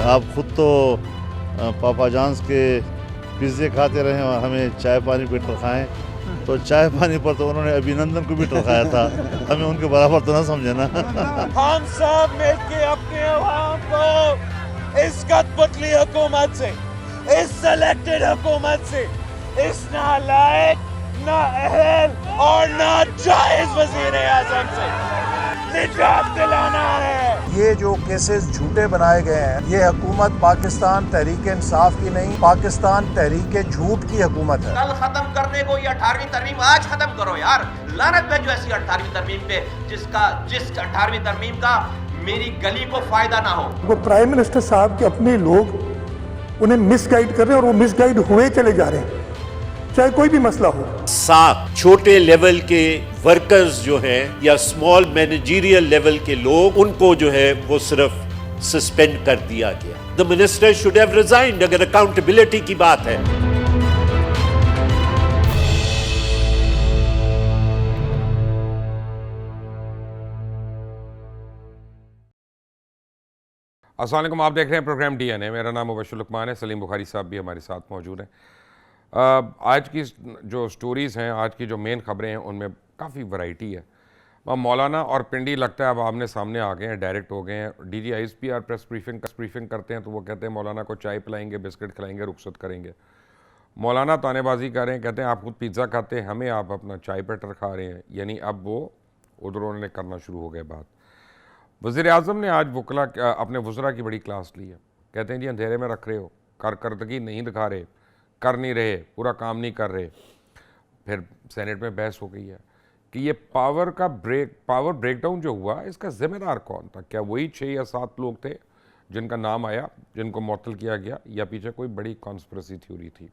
आप खुद तो पापा जॉन्स के पिज़्ज़े खाते रहे और हमें चाय पानी पे टरखाएं, तो चाय पानी पर तो उन्होंने अभिनंदन को भी टरखाया था, हमें उनके बराबर तो ना समझे ना। हम सब मिलके अपने अवाम को इस कठपुतली हुकूमत से, इस सिलेक्टेड हुकूमत से, इस नालायक, नाअहल और नाजायज वज़ीर आज़म से निजात दिलाना है। ये जो केसेस झूठे बनाए गए हैं, ये हुकूमत पाकिस्तान तहरीक इंसाफ की नहीं, पाकिस्तान तहरीक झूठ की हुकूमत है। कल खत्म करने को ये 18वीं तरमीम आज खत्म करो यार। लानत भेजो ऐसी 18वीं तरमीम पे जिस 18वीं तरमीम का मेरी गली को फायदा ना हो। वो प्राइम मिनिस्टर साहब के अपने लोग उन्हें मिसगाइड कर रहे हैं और वो मिसगाइड हुए चले जा रहे हैं, चाहे कोई भी मसला हो। 7 छोटे लेवल के वर्कर्स जो हैं या स्मॉल मैनेजरियल लेवल के लोग, उनको जो है वो सिर्फ सस्पेंड कर दिया गया। द मिनिस्टर शुड हैव रिजाइन्ड अगर अकाउंटेबिलिटी की बात है। अस्सलाम वालेकुम, आप देख रहे हैं प्रोग्राम डीएनए। मेरा नाम मुबश्शिर लुकमान है। सलीम बुखारी साहब भी हमारे साथ मौजूद हैं। आज की जो स्टोरीज़ हैं, आज की जो मेन खबरें हैं, उनमें काफ़ी वैरायटी है। मौलाना और पिंडी लगता है अब आमने सामने आ गए हैं, डायरेक्ट हो गए हैं। DGISPR प्रेस ब्रीफिंग करते हैं तो वो कहते हैं मौलाना को चाय पिलाएंगे, बिस्किट खिलाएंगे, रुखसत करेंगे। मौलाना तानेबाजी कर रहे हैं, कहते हैं आप खुद पिज़्ज़ा खाते हैं, हमें आप अपना चाय पेटर खा रहे हैं। यानी अब वो उधर उन्होंने करना शुरू हो गए बात। वज़ीर आज़म ने आज अपने वज़रा की बड़ी क्लास ली है। कहते हैं जी अंधेरे में रख रहे हो, कारकर्दगी नहीं दिखा रहे, कर नहीं रहे, पूरा काम नहीं कर रहे। फिर सेनेट में बहस हो गई है कि ये पावर ब्रेकडाउन जो हुआ, इसका जिम्मेदार कौन था? क्या वही 6 या 7 लोग थे जिनका नाम आया, जिनको मुअत्तल किया गया, या पीछे कोई बड़ी कॉन्स्पिरेसी थ्योरी थी?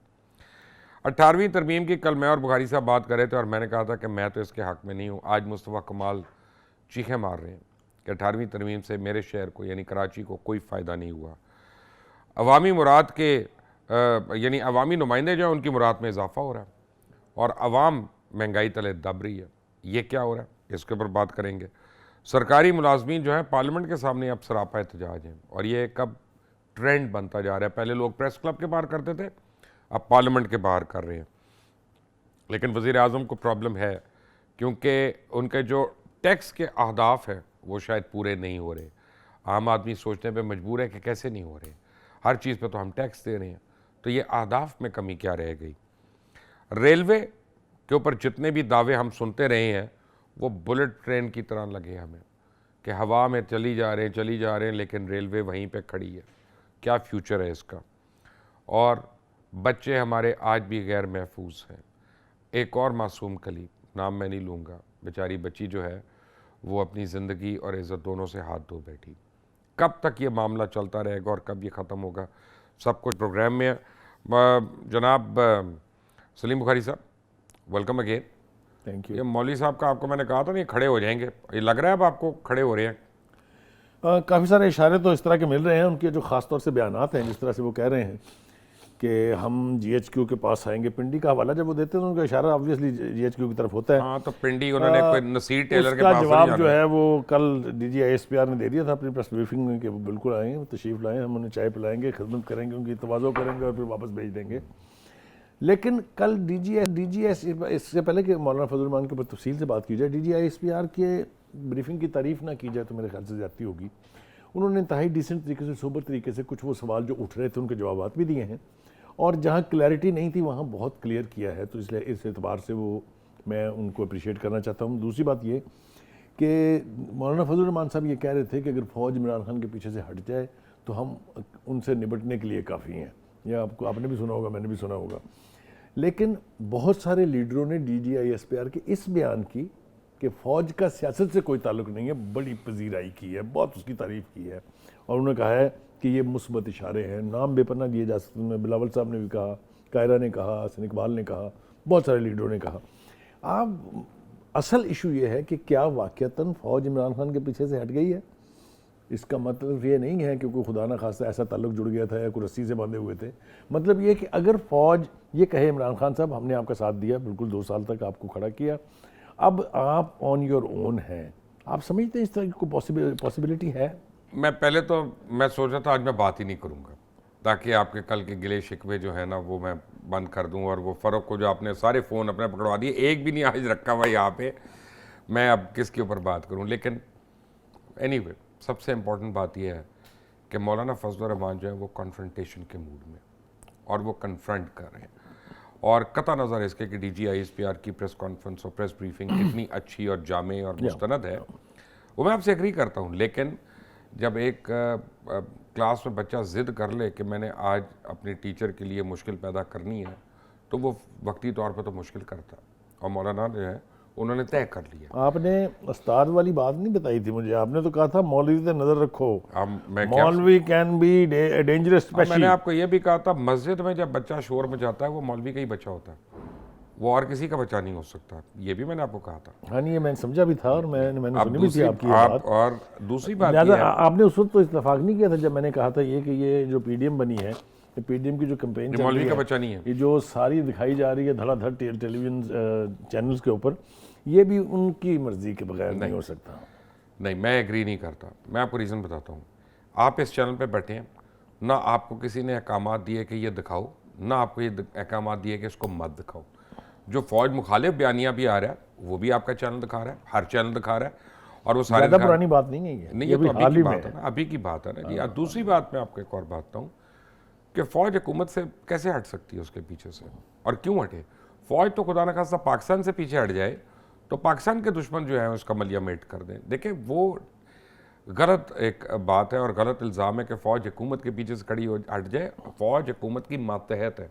18वीं तरमीम की कल मैं और बुखारी साहब बात कर रहे थे और मैंने कहा था कि मैं तो इसके हक़ में नहीं हूँ। आज मुस्तफ़ा कमाल चीखें मार रहे हैं कि 18वीं तरमीम से मेरे शहर को यानी कराची को कोई फ़ायदा नहीं हुआ। अवामी मुराद के यानी अवामी नुमाइंदे जो हैं उनकी मुराद में इजाफा हो रहा है और अवाम महंगाई तले दब रही है। ये क्या हो रहा है, इसके ऊपर बात करेंगे। सरकारी मुलाजमीन जो हैं पार्लियामेंट के सामने अब सरापा एहतजाज हैं और ये कब ट्रेंड बनता जा रहा है। पहले लोग प्रेस क्लब के बाहर करते थे, अब पार्लियामेंट के बाहर कर रहे हैं। लेकिन वज़ीर आज़म को प्रॉब्लम है क्योंकि उनके जो टैक्स के अहदाफ हैं वो शायद पूरे नहीं हो रहे। आम आदमी सोचने पे मजबूर है कि कैसे नहीं हो रहे, हर चीज़ पे तो हम टैक्स दे रहे हैं, तो ये अहदाफ में कमी क्या रह गई? रेलवे के ऊपर जितने भी दावे हम सुनते रहे हैं वो बुलेट ट्रेन की तरह लगे हमें कि हवा में चली जा रहे हैं, लेकिन रेलवे वहीं पे खड़ी है। क्या फ्यूचर है इसका? और बच्चे हमारे आज भी गैर महफूज हैं। एक और मासूम कली, नाम मैं नहीं लूँगा, बेचारी बच्ची जो है वो अपनी ज़िंदगी और इज़्ज़त दोनों से हाथ धो बैठी। कब तक ये मामला चलता रहेगा और कब ये ख़त्म होगा, सब कुछ प्रोग्राम में। जनाब सलीम बुखारी साहब, वेलकम अगेन। Thank you. ये मौलवी साहब का आपको मैंने कहा था नहीं, खड़े हो जाएंगे, ये लग रहा है अब आपको खड़े हो रहे हैं? काफ़ी सारे इशारे तो इस तरह के मिल रहे हैं। उनके जो ख़ास तौर से बयानात हैं, जिस तरह से वो कह रहे हैं कि हम GHQ के पास आएंगे, पिंडी का हवाला जब वो देते हैं तो उनका इशारा ऑब्वियसली GHQ की तरफ होता है। हाँ, तो पिंडी उन्होंने कोई नसीर टेलर के पास पास जवाब जो है वो कल DGISPR ने दे दिया था अपनी प्रेस ब्रीफिंग में कि वो बिल्कुल आएंगे, वो तशरीफ़ लाएँ, हम उन्हें चाय पिलाएंगे, खिदमत करेंगे, उनकी तवाज़ो करेंगे और फिर वापस भेज देंगे। लेकिन कल DGS इससे पहले कि मौलाना फजल रहमान के ऊपर तफसील से बात की जाए, DGISPR के ब्रीफिंग की तारीफ़ ना की जाए तो मेरे ख्याल से ज़्यादती होगी। उन्होंने इंतहाई डिसेंट तरीके से, सोबर तरीके से कुछ वो सवाल जो उठ रहे थे उनके जवाब भी दिए हैं और जहाँ क्लैरिटी नहीं थी वहाँ बहुत क्लियर किया है, तो इसलिए इस एतबार से वो मैं उनको अप्रिशिएट करना चाहता हूँ। दूसरी बात ये कि मौलाना फजल रहमान साहब ये कह रहे थे कि अगर फ़ौज इमरान खान के पीछे से हट जाए तो हम उनसे निपटने के लिए काफ़ी हैं। या आपने भी सुना होगा, मैंने भी सुना होगा। लेकिन बहुत सारे लीडरों ने DGISPR के इस बयान की कि फ़ौज का सियासत से कोई ताल्लुक़ नहीं है, बड़ी पजीराई की है, बहुत उसकी तारीफ़ की है और उन्होंने कहा है कि ये मुस्बत इशारे हैं, नाम बेपनाह लिए जा सकते हैं। बिलावल साहब ने भी कहा, कायरा ने कहा, हसन इकबाल ने कहा, बहुत सारे लीडरों ने कहा। अब असल इशू ये है कि क्या वाक़तन फ़ौज इमरान खान के पीछे से हट गई है? इसका मतलब ये नहीं है कि कोई खुदा न खास्ता ऐसा ताल्लुक़ जुड़ गया था या कोई रस्सी से बांधे हुए थे। मतलब ये कि अगर फ़ौज ये कहे इमरान खान साहब हमने आपका साथ दिया, बिल्कुल 2 साल तक आपको खड़ा किया, अब आप ऑन योर ओन हैं, आप समझते हैं इस तरह की कोई पॉसिबिलिटी है? मैं पहले तो मैं सोचा था आज मैं बात ही नहीं करूँगा, ताकि आपके कल के गिले शिकवे जो है ना वो मैं बंद कर दूं, और वो फ़र्क को जो आपने सारे फ़ोन अपने पकड़वा दिए, एक भी नहीं आज रखा हुआ यहाँ पे, मैं अब किसके ऊपर बात करूं। लेकिन एनीवे सबसे इम्पोर्टेंट बात यह है कि मौलाना फजल रहमान जो है वो कॉन्फ्रंटेशन के मूड में, और वो कन्फ्रंट कर रहे हैं, और कता नज़र इसके कि DGISPR की प्रेस कॉन्फ्रेंस और प्रेस ब्रीफिंग कितनी अच्छी और जामे और मुस्तनद है, वो मैं आपसे एग्री करता हूँ। लेकिन जब एक क्लास में बच्चा ज़िद कर ले कि मैंने आज अपनी टीचर के लिए मुश्किल पैदा करनी है, तो वो वक्ती तौर पे तो मुश्किल करता है, और मौलाना जो है उन्होंने तय कर लिया। आपने उस्ताद वाली बात नहीं बताई थी मुझे, आपने तो कहा था मौलवी पे नज़र रखो, मैं मौलवी कैन बी डेंजरस। मैंने आपको ये भी कहा था, मस्जिद में जब बच्चा शोर मचाता है वो मौलवी का ही बच्चा होता है, वो और किसी का बच्चा नहीं हो सकता, ये भी मैंने आपको कहा था। हाँ नहीं, ये मैंने समझा भी था, और मैंने सुनी भी थी आपकी आप बात। और दूसरी बात आपने उस वक्त तो इत्तेफाक नहीं किया था जब मैंने कहा था ये कि ये जो PDM बनी है, ये PDM की जो कैंपेन चल मौलवी रही का है, बच्चा नहीं है, ये जो सारी दिखाई जा रही है धड़ाधड़ टेलीविजन चैनल्स के ऊपर, ये भी उनकी मर्जी के बगैर नहीं हो सकता। नहीं, मैं एग्री नहीं करता। मैं आपको रीज़न बताता हूँ। आप इस चैनल पे बैठे हैं ना, आपको किसी ने अहकामात दिए कि ये दिखाओ, ना आपको ये अहकामात दिए कि इसको मत दिखाओ। जो फौज मुखालिफ बयानिया भी आ रहा है वो भी आपका चैनल दिखा रहा है, हर चैनल दिखा रहा है, और वो सारे पुरानी बात नहीं है, नहीं, ये तो अभी की बात है ना, अभी की बात है ना जी। दूसरी बात मैं आपको एक और बात बताऊँ कि फ़ौज हुकूमत से कैसे हट सकती है उसके पीछे से, और क्यों हटे। फ़ौज तो खुदा न खास्ता पाकिस्तान से पीछे हट जाए तो पाकिस्तान के दुश्मन जो है उसका मलिया मेट कर दें। देखिए वो गलत एक बात है और गलत इल्ज़ाम है कि फ़ौज हुकूमत के पीछे से खड़ी हो हट जाए। फ़ौज हुकूमत की मातहत है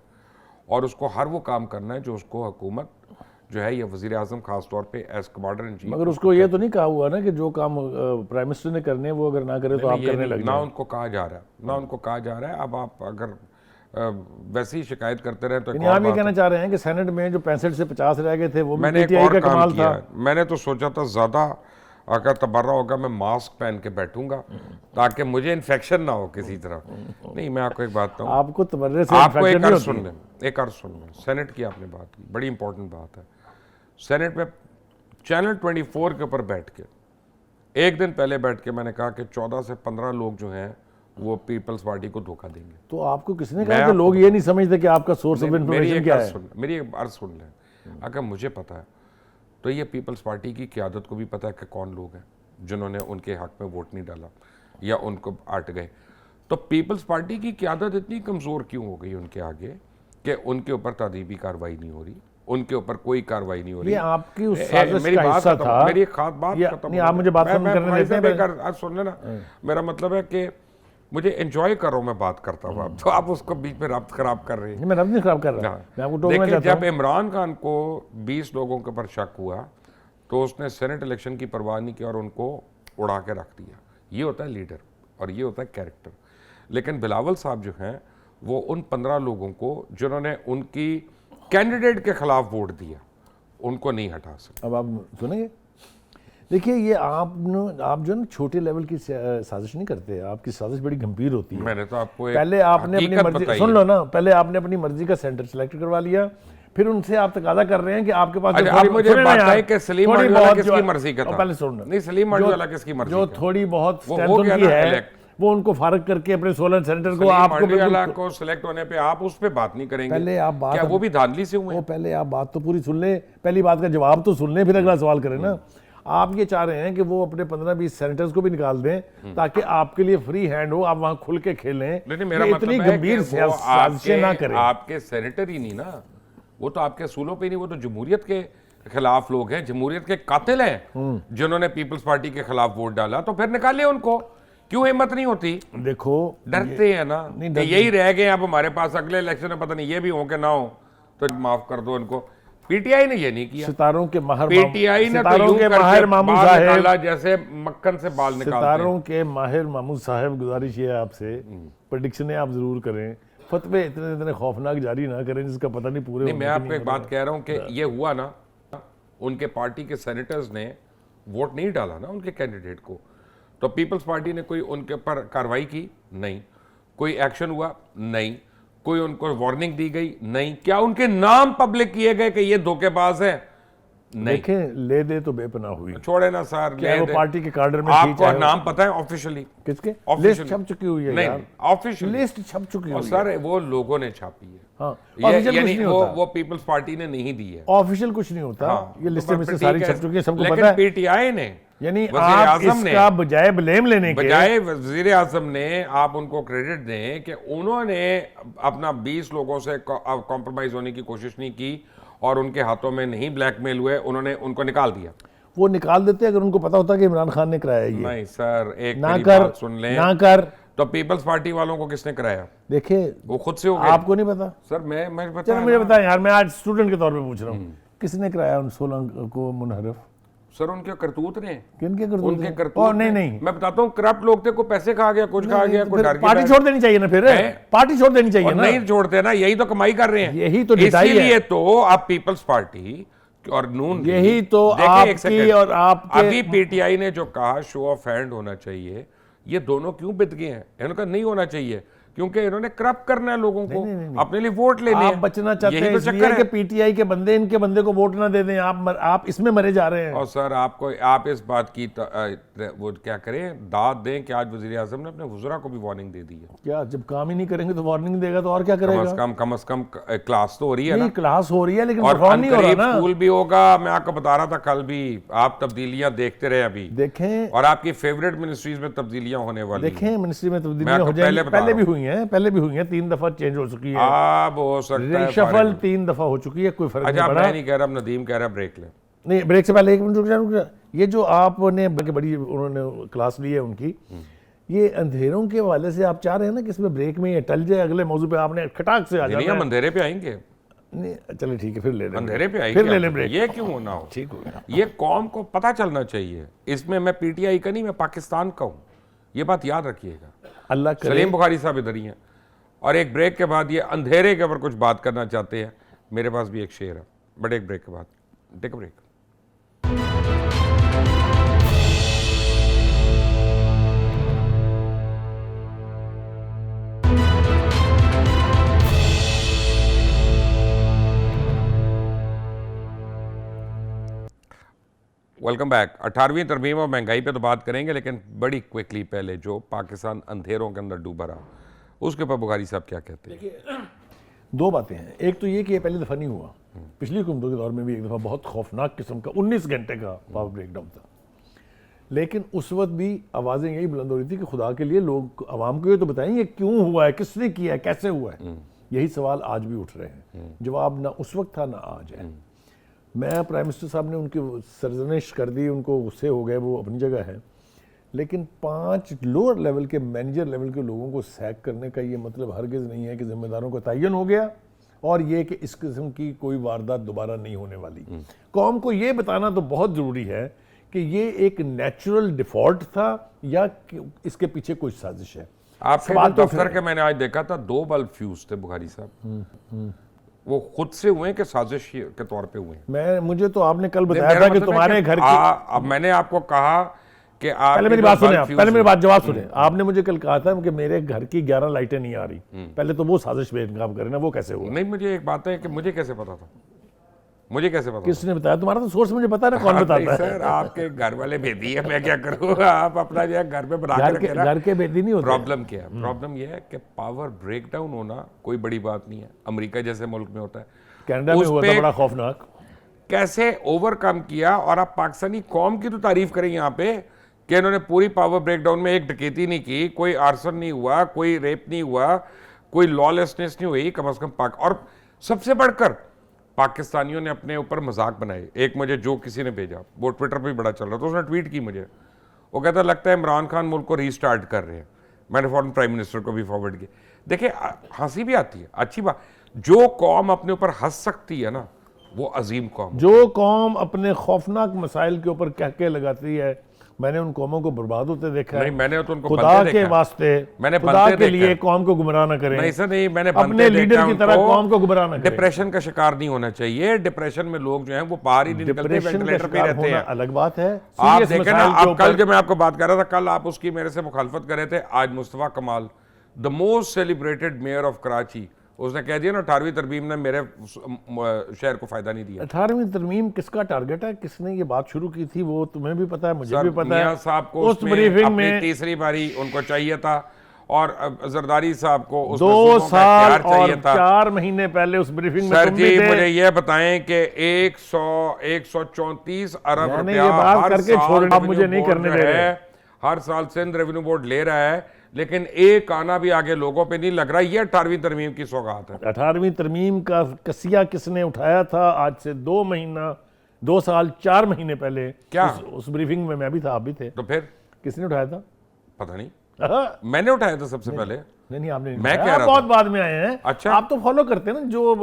और उसको हर वो काम करना है जो उसको हुकूमत जो है ये वज़ीर आज़म ख़ास तौर पे एज कमांडर इन चीफ। मगर उसको ये तो नहीं कहा हुआ ना कि जो काम प्राइम मिनिस्टर ने करने वो अगर ना करे तो आप करने लग ना उनको कहा जा रहा है, ना उनको कहा जा रहा है। अब आप अगर वैसे ही शिकायत करते रहे तो आप ये कहना चाह रहे हैं कि सेनेट में जो 65 से 50 रह गए थे वो मैंने एक और काम किया। मैंने तो सोचा था ज़्यादा अगर तबर्रा होगा मैं मास्क पहन के बैठूंगा ताकि मुझे इन्फेक्शन ना हो किसी तरह। नहीं, मैं आपको एक बात बताऊं, आपको तबर्रे से आपको एक अर्ज सुन लें, एक अर्ज सुन लें। सेनेट की आपने बात की, बड़ी इंपॉर्टेंट बात है। सेनेट में चैनल 24 के ऊपर बैठ के एक दिन पहले बैठ के मैंने कहा कि 14 से 15 लोग जो हैं वो पीपल्स पार्टी को धोखा देंगे। तो आपको किसने कहा कि लोग ये नहीं समझते कि आपका सोर्स ऑफ इंफॉर्मेशन क्या है? मेरी एक अर्ज सुन लें। अगर मुझे पता है तो ये पीपल्स पार्टी की क़यादत को भी पता है कि कौन लोग हैं जिन्होंने उनके हक में वोट नहीं डाला या उनको आट गए। तो पीपल्स पार्टी की क़यादत इतनी कमज़ोर क्यों हो गई उनके आगे कि उनके ऊपर तादीबी कार्रवाई नहीं हो रही, उनके ऊपर कोई कार्रवाई नहीं हो रही। ये आपकी उस साजिश का हिस्सा था। मेरी एक खास बात नहीं, आप मुझे बात करने देते हैं। आज सुन लेना, मेरा मतलब है कि मुझे एंजॉय कर रहा हूँ, मैं बात करता हूँ, तो आप उसको बीच में रब्त खराब कर रहे हैं। मैं रब्त नहीं खराब कर रहा, मैं आपको टोकना चाहता हूँ। जब इमरान खान को 20 लोगों के ऊपर शक हुआ तो उसने सेनेट इलेक्शन की परवाह नहीं की और उनको उड़ा के रख दिया। ये होता है लीडर और ये होता है कैरेक्टर। लेकिन बिलावल साहब जो हैं वो उन 15 लोगों को जिन्होंने उनकी कैंडिडेट के खिलाफ वोट दिया उनको नहीं हटा सकते। अब आप सुनेंगे, देखिए ये आप जो ना छोटे लेवल की साजिश नहीं करते, आपकी साजिश बड़ी गंभीर होती है। मैंने तो आपको पहले आपने अपनी मर्जी, सुन लो ना, पहले आपने अपनी मर्जी का सेंटर सेलेक्ट करवा लिया, फिर उनसे आप तकाजा कर रहे हैं कि आपके पास मुझे बताइए कि सलीम मांझीवाला किसकी मर्जी का था? पहले सुनना, नहीं, सलीम मांझीवाला किसकी मर्जी जो थोड़ी बहुत स्ट्रेंथ उनकी है वो उनको फारग करके अपने 16 सेनेटर को आपको को सिलेक्ट होने पे आप उस पे बात नहीं करेंगे। पहले आप बात, क्या वो भी धांधली से हुए? वो पहले आप बात तो पूरी सुन ले, पहली बात का जवाब तो सुन ले, फिर अगला सवाल करें ना। आप ये चाह रहे हैं कि वो अपने 15-20 सेनेटर्स को भी निकाल दें ताकि आपके लिए फ्री हैंड हो, आप वहां खुल के खेलें। लेकिन मेरा इतनी गंभीर साजिशें ना करें। आपके सेनेटर ही नहीं ना, वो तो आपके असूलों पे नहीं, वो तो जमहूरियत के खिलाफ लोग हैं, जमहूरियत के कातिल हैं जिन्होंने पीपल्स पार्टी के खिलाफ वोट डाला। तो फिर निकालिए उनको, क्यों हिम्मत नहीं होती? देखो डरते हैं ना, यही रह गए अब हमारे पास, अगले इलेक्शन में पता नहीं ये भी हो कि ना हो, तो माफ कर दो इनको। पीटीआई ने ये नहीं किया। सितारों के माहिर पीटीआई ने तो यूं माहिर मामू साहब जैसे मक्खन से बाल निकालते हैं। सितारों के माहिर मामू साहब, गुजारिश ये है आपसे, प्रेडिक्शनें आप जरूर करें, फतवे इतने खौफनाक जारी ना करें जिसका पता नहीं पूरे। नहीं, मैं आपको एक बात कह रहा हूं कि ये हुआ ना, उनके पार्टी के सेनेटर्स ने वोट नहीं डाला ना उनके कैंडिडेट को, तो पीपल्स पार्टी ने कोई उनके ऊपर कार्रवाई की नहीं, कोई एक्शन हुआ नहीं, कोई उनको वार्निंग दी गई नहीं। क्या उनके नाम पब्लिक किए गए कि ये धोखेबाज है? नहीं। देखें, ले दे तो बेपनाह हुई। छोड़े ना सर, क्या वो पार्टी के कार्डर में थी, आपको चाहे वो- नाम पता है ऑफिशियली? किसके? Officially। लिस्ट छप चुकी हुई है नहीं, यार। ऑफिशियली लिस्ट छप चुकी और हुई है। सर वो लोगों ने छापी है। हाँ, ये ऑफिशियल कुछ यानी नहीं वो होता। पीपल्स पार्टी ने नहीं दी है। ऑफिशियल कुछ नहीं होता। हाँ, ये तो लिस्टें में फिर से सारी ठीक है। छप चुकी है, सबको लेकिन पता है। पीटीआई ने यानी वज़ीर आप आज़म ने इसका बजाय ब्लेम लेने के, बजाय वजीर आजम ने आप उनको क्रेडिट दें कि उन्होंने अपना 20 लोगों से कॉम्प्रोमाइज होने की कोशिश नहीं की और उनके हाथों में नहीं ब्लैकमेल हुए, उन्होंने उनको निकाल दिया। वो निकाल देते अगर उनको पता होता कि इमरान खान ने कराया ये। नहीं सर, एक ना मेरी कर, बात सुन लें। ना कर। तो पीपल्स पार्टी वालों को किसने कराया? देखे, वो खुद से हो गए। आपको नहीं पता? सर मैं चलो बता मुझे बताएं यार, मैं आज स्टूडेंट के तौर पे पूछ रहा हूँ, किसने कराया उन 16 को मुनहरफ? सर उनके करतूत ने, किनके करतूत उनके हैं? करतूत और नहीं ने। नहीं, मैं बताता हूँ, करप्ट लोग थे, को पैसे खा गया, कुछ खा गया, कुछ डर गया। पार्टी छोड़ देनी चाहिए ना फिर। पार्टी छोड़ देनी चाहिए और ना। नहीं छोड़ते ना, यही तो कमाई कर रहे हैं। यही तो डिटाई है। इसीलिए तो आप पीपल्स पार्टी और नून यही तो आपकी और आपके अभी पीटीआई ने जो कहा शो ऑफ हैंड होना चाहिए, ये दोनों क्यों बित गए हैं? इन्होंने कहा नहीं होना चाहिए क्योंकि इन्होंने करप्ट करना है लोगों को, अपने लिए वोट लेने आप हैं। बचना चाहते यही हैं तो इसलिए चक्कर कि है। पीटीआई के बंदे इनके बंदे को वोट ना दे दें। आप इसमें मरे जा रहे हैं। और सर आप इस बात की वो क्या करें, दाद दें कि आज वजीर आजम ने अपने वज़रा को भी वार्निंग दे दी है। क्या जब काम ही नहीं करेंगे तो वार्निंग देगा तो और क्या करेगा? कम से कम क्लास तो हो रही है ना, नहीं, क्लास हो रही है लेकिन और परफॉर्म नहीं हो रहा अनकरीब ना। स्कूल भी होगा। मैं आपको बता रहा था कल भी, आप तब्दीलियां देखते रहे अभी देखें, और आपकी फेवरेट मिनिस्ट्रीज में तब्दीलियां होने वाली हैं। देखें मिनिस्ट्री में मैं तब्दीलियां आपको हो जाएंगी। पहले बता पहले भी रहा हुई हैं, पहले भी हुई हैं, 3 दफा चेंज हो चुकी है। अब हो सकता है रिशफल 3 दफा हो चुकी है, कोई फर्क अच्छा, नहीं अब पड़ा। मैं नहीं कह रहा, अब नदीम कह रहा ब्रेक ले। नहीं, ब्रेक से पहले 1 मिनट रुक जा। ये जो आपने बड़ी उन्होंने क्लास ली है उनकी, ये अंधेरों के हवाले से आप चाह रहे हैं ना कि इसमें ब्रेक में ये टल जाए, अगले मौजू पे आपने खटाक से आ नहीं, जाना हम है। अंधेरे पे आएंगे, नहीं, चलो ठीक है, फिर ले लें, अंधेरे पे आएंगे, फिर ले लें ब्रेक। ये क्यों होना हो? ठीक हो गया। ये कौम को पता चलना चाहिए। इसमें मैं पीटीआई का नहीं, मैं पाकिस्तान का हूँ, ये बात याद रखिएगा। अल्लाह करे। सलीम बुखारी साहब इधर ही हैं और एक ब्रेक के बाद ये अंधेरे के ऊपर कुछ बात करना चाहते हैं। मेरे पास भी एक शेर है, बट एक ब्रेक के बाद। Take a break. Welcome back. 18वीं तरमीम और महंगाई पे तो बात करेंगे, लेकिन बड़ी क्विकली पहले जो पाकिस्तान अंधेरों के अंदर डूबा रहा, उसके ऊपर बुखारी साहब क्या कहते हैं? 2 बातें हैं। एक तो ये कि ये पहली दफ़ा नहीं हुआ, पिछली हुकूमतों के दौर में भी एक दफ़ा बहुत खौफनाक किस्म का 19 घंटे का पावर ब्रेकडाउन था, लेकिन उस वक्त भी आवाज़ें यही बुलंद हो रही थी कि खुदा के लिए लोग आवाम को ये तो बताएं ये क्यों हुआ है, किसने किया है, कैसे हुआ है। यही सवाल आज भी उठ रहे हैं, जवाब ना उस वक्त था ना आज है। मैं प्राइम मिनिस्टर साहब ने उनकी सरजनिश कर दी, उनको गुस्से हो गए, वो अपनी जगह है, लेकिन 5 लोअर लेवल के मैनेजर लेवल के लोगों को सैक करने का ये मतलब हरगिज़ नहीं है कि जिम्मेदारों का तयन हो गया और ये कि इस किस्म की कोई वारदात दोबारा नहीं होने वाली। कौम को ये बताना तो बहुत ज़रूरी है कि ये एक नेचुरल डिफॉल्ट था या इसके पीछे कोई साजिश है। आपके सवाल तो दफ्तर के मैंने आज देखा था 2 बल्ब फ्यूज थे बुखारी साहब। वो खुद से हुए हैं कि साजिश के तौर पे हुए हैं? मुझे तो आपने कल बताया मेरा था कि मतलब है तुम्हारे घर की, अब मैंने आपको कहा कि आप पहले मेरी बात सुने, पहले मेरी बात जवाब सुने। आपने मुझे कल कहा था कि मेरे घर की 11 लाइटें नहीं आ रही, पहले तो वो साजिश पे काम करें ना, वो कैसे हुआ? नहीं, मुझे एक बात है कि मुझे कैसे पता था, मुझे कैसे पता? किसने बताया? तुम्हारा तो सोर्स मुझे पता है ना, कौन बताता है? सर आपके घर वाले भेदी है, मैं क्या करूँ? आप अपना जो है घर पे बना के रखे ना। घर के बेदी नहीं होते। प्रॉब्लम क्या है? प्रॉब्लम यह है कि पावर ब्रेकडाउन होना कोई बड़ी बात नहीं है, अमेरिका जैसे मुल्क में होता है, कनाडा में हुआ था बड़ा खौफनाक। कैसे ओवरकम किया। और आप पाकिस्तानी कौम की तो तारीफ करें यहाँ पे कि इन्होंने पूरी पावर ब्रेकडाउन में एक डकैती नहीं की, कोई आर्सन नहीं हुआ, कोई रेप नहीं हुआ, कोई लॉलेसनेस नहीं हुई, कम से कम और सबसे बढ़कर पाकिस्तानियों ने अपने ऊपर मजाक बनाए। एक मुझे जो किसी ने भेजा, वो ट्विटर पे भी बड़ा चल रहा था, उसने ट्वीट की मुझे, वो कहता लगता है इमरान खान मुल्क को रीस्टार्ट कर रहे हैं। मैंने फॉरेन प्राइम मिनिस्टर को भी फॉरवर्ड किया। देखिए हंसी भी आती है, अच्छी बात, जो कौम अपने ऊपर हंस सकती है ना, वो अजीम कौम। जो कौम अपने खौफनाक मसाइल के ऊपर कहके लगाती है, मैंने उन कौमों को बर्बाद होते देखा है। नहीं, मैंने तो उनको खुदा बनते के देखा। वास्ते, मैंने खुदा बनते के देखा लिए है। कौम को गुमराह ना करें। नहीं सर, नहीं, मैंने अपने लीडर की तरह कौम को गुमराह ना करें। डिप्रेशन का शिकार नहीं होना चाहिए। डिप्रेशन में लोग जो हैं वो बाहर ही नहीं निकलते, डिप्रेशन का वेंटिलेटर पे शिकार रहते होना हैं। अलग बात है। आप सीरियस देखें ना, मसाइल के आप कल ऊपर- जब मैं आपको बात कर रहा था, कल आप उसकी मेरे से मुखालफत कर रहे थे। आज मुस्तफा कमाल, the most celebrated mayor of Karachi, उसने कह दिया ना 18वीं तरमीम ने मेरे शहर को फायदा नहीं दिया। 18वीं तरमीम किसका टारगेट है, किसने ये बात शुरू की थी, वो तुम्हें भी पता है, मुझे भी पता मियां है। साहब को उस ब्रीफिंग अपनी में तीसरी बारी उनको चाहिए था और जरदारी साहब को उस 2 साल और चाहिए था। 4 महीने पहले उस ब्रीफिंग में सर तुम जी भी थे। मुझे ये बताएं कि 134 अरब मैंने रुपया ये बात हर करके साल छोड़ना, आप रेवेन्यू मुझे नहीं बोर्ड करने जो दे रहे। है, हर साल सिंध रेवेन्यू बोर्ड ले रहा है, लेकिन एक आना भी आगे लोगों पे नहीं लग रहा। ये 18वीं तरमीम की सौगात है। 18वीं तरमीम का कसिया किसने उठाया था आज से 2 साल 4 महीने पहले? क्या? उस ब्रीफिंग में मैं भी था, आप भी थे। तो फिर किसने उठाया था? पता नहीं, हाँ। मैंने उठाया था सबसे पहले। नहीं आपने नहीं मैं उठाया, कह आप रहा बहुत था। बाद में आए हैं। अच्छा। आप तो फॉलो करते हैं ना, जो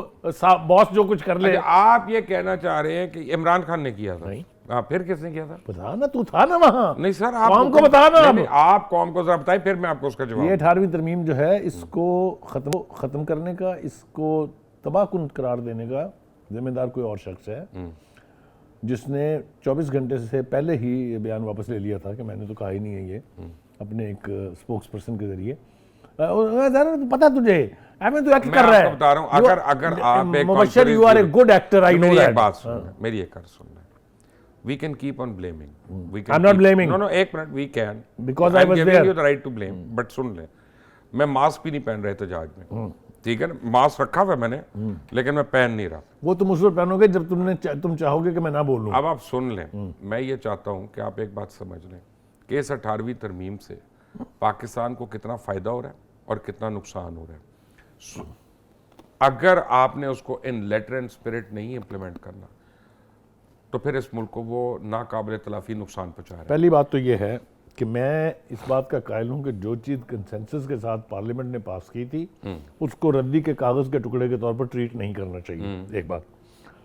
बॉस जो कुछ कर ले। अच्छा, आप ये कहना चाह रहे हैं कि इमरान खान ने किया था? नहीं। हाँ, फिर किसने किया था? बता ना, तू था ना वहां। नहीं सर, आप कौम को बता ना। नहीं, आप कौम को जरा बताइए, फिर मैं आपको उसका जवाब। ये 18वीं तरमीम जो है, इसको खत्म करने का, इसको तबाहकुन करार देने का जिम्मेदार कोई और शख्स है, जिसने 24 घंटे से पहले ही ये बयान वापस ले लिया था कि मैंने तो कहा ही नहीं है ये, अपने एक स्पोक्स पर्सन के जरिए। पता तुझे, मैं तो एक्ट कर रहा है। मैं बता रहा हूं, अगर आप एक Mubashir, you are a good actor, I know मेरी दैट। एक बात सुन, मेरी एक बात सुन ले। We can keep on blaming. I'm not blaming. No, एक minute, we can. Because I I'm was giving there. you the right to blame. But सुन ले, मैं मास्क भी नहीं पहन रहे थे जहाज में, ठीक है ना? मास्क रखा हुआ है मैंने, लेकिन मैं पहन नहीं रहा। वो तुम उस वक्त पहनोगे जब तुम चाहोगे कि मैं ना बोलूं। अब आप सुन लें, मैं ये चाहता हूं कि आप एक बात समझ लें कि इस 18वीं तरमीम से पाकिस्तान को कितना फायदा हो रहा है और कितना नुकसान हो रहा है। अगर आपने उसको इन लेटर एंड स्पिरिट नहीं इंप्लीमेंट करना, तो फिर इस मुल्क को वो नाकाबिल तलाफी नुकसान पहुंचा रहा है। पहली बात तो ये है कि मैं इस बात का कायल हूं कि जो चीज़ कंसेंसस के साथ पार्लियामेंट ने पास की थी, उसको रद्दी के कागज़ के टुकड़े के तौर पर ट्रीट नहीं करना चाहिए, एक बात।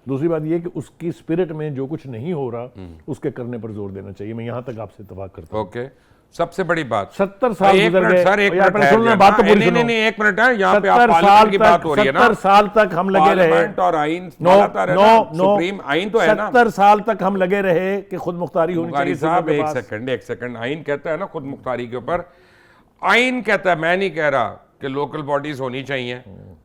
दूसरी बात यह कि उसकी स्पिरिट में जो कुछ नहीं हो रहा, उसके करने पर जोर देना चाहिए। मैं यहां तक आपसे इत्तेफाक करता हूं। ओके, सबसे बड़ी बात 70 साल एक गुजर मिनट गए। सर, एक यार, मिनट सुनना, ठहर बात तो जाना। पूरी नहीं, सुनो। एक मिनट है, यहाँ पे 70 आप पार्लियामेंट की बात हो रही है ना। 70 साल तक हम लगे रहे। पार्लियामेंट और आइन नो सुप्रीम आइन तो है ना। 70 साल तक हम लगे रहे कि खुद मुख्तारी होनी बुखारी चाहिए। साहब सूबों के एक पास। सेकंड, आइन कहता है ना खुद मुख्तारी के ऊपर, आइन कहता है, मैं नहीं कह रहा कि लोकल बॉडीज होनी चाहिए।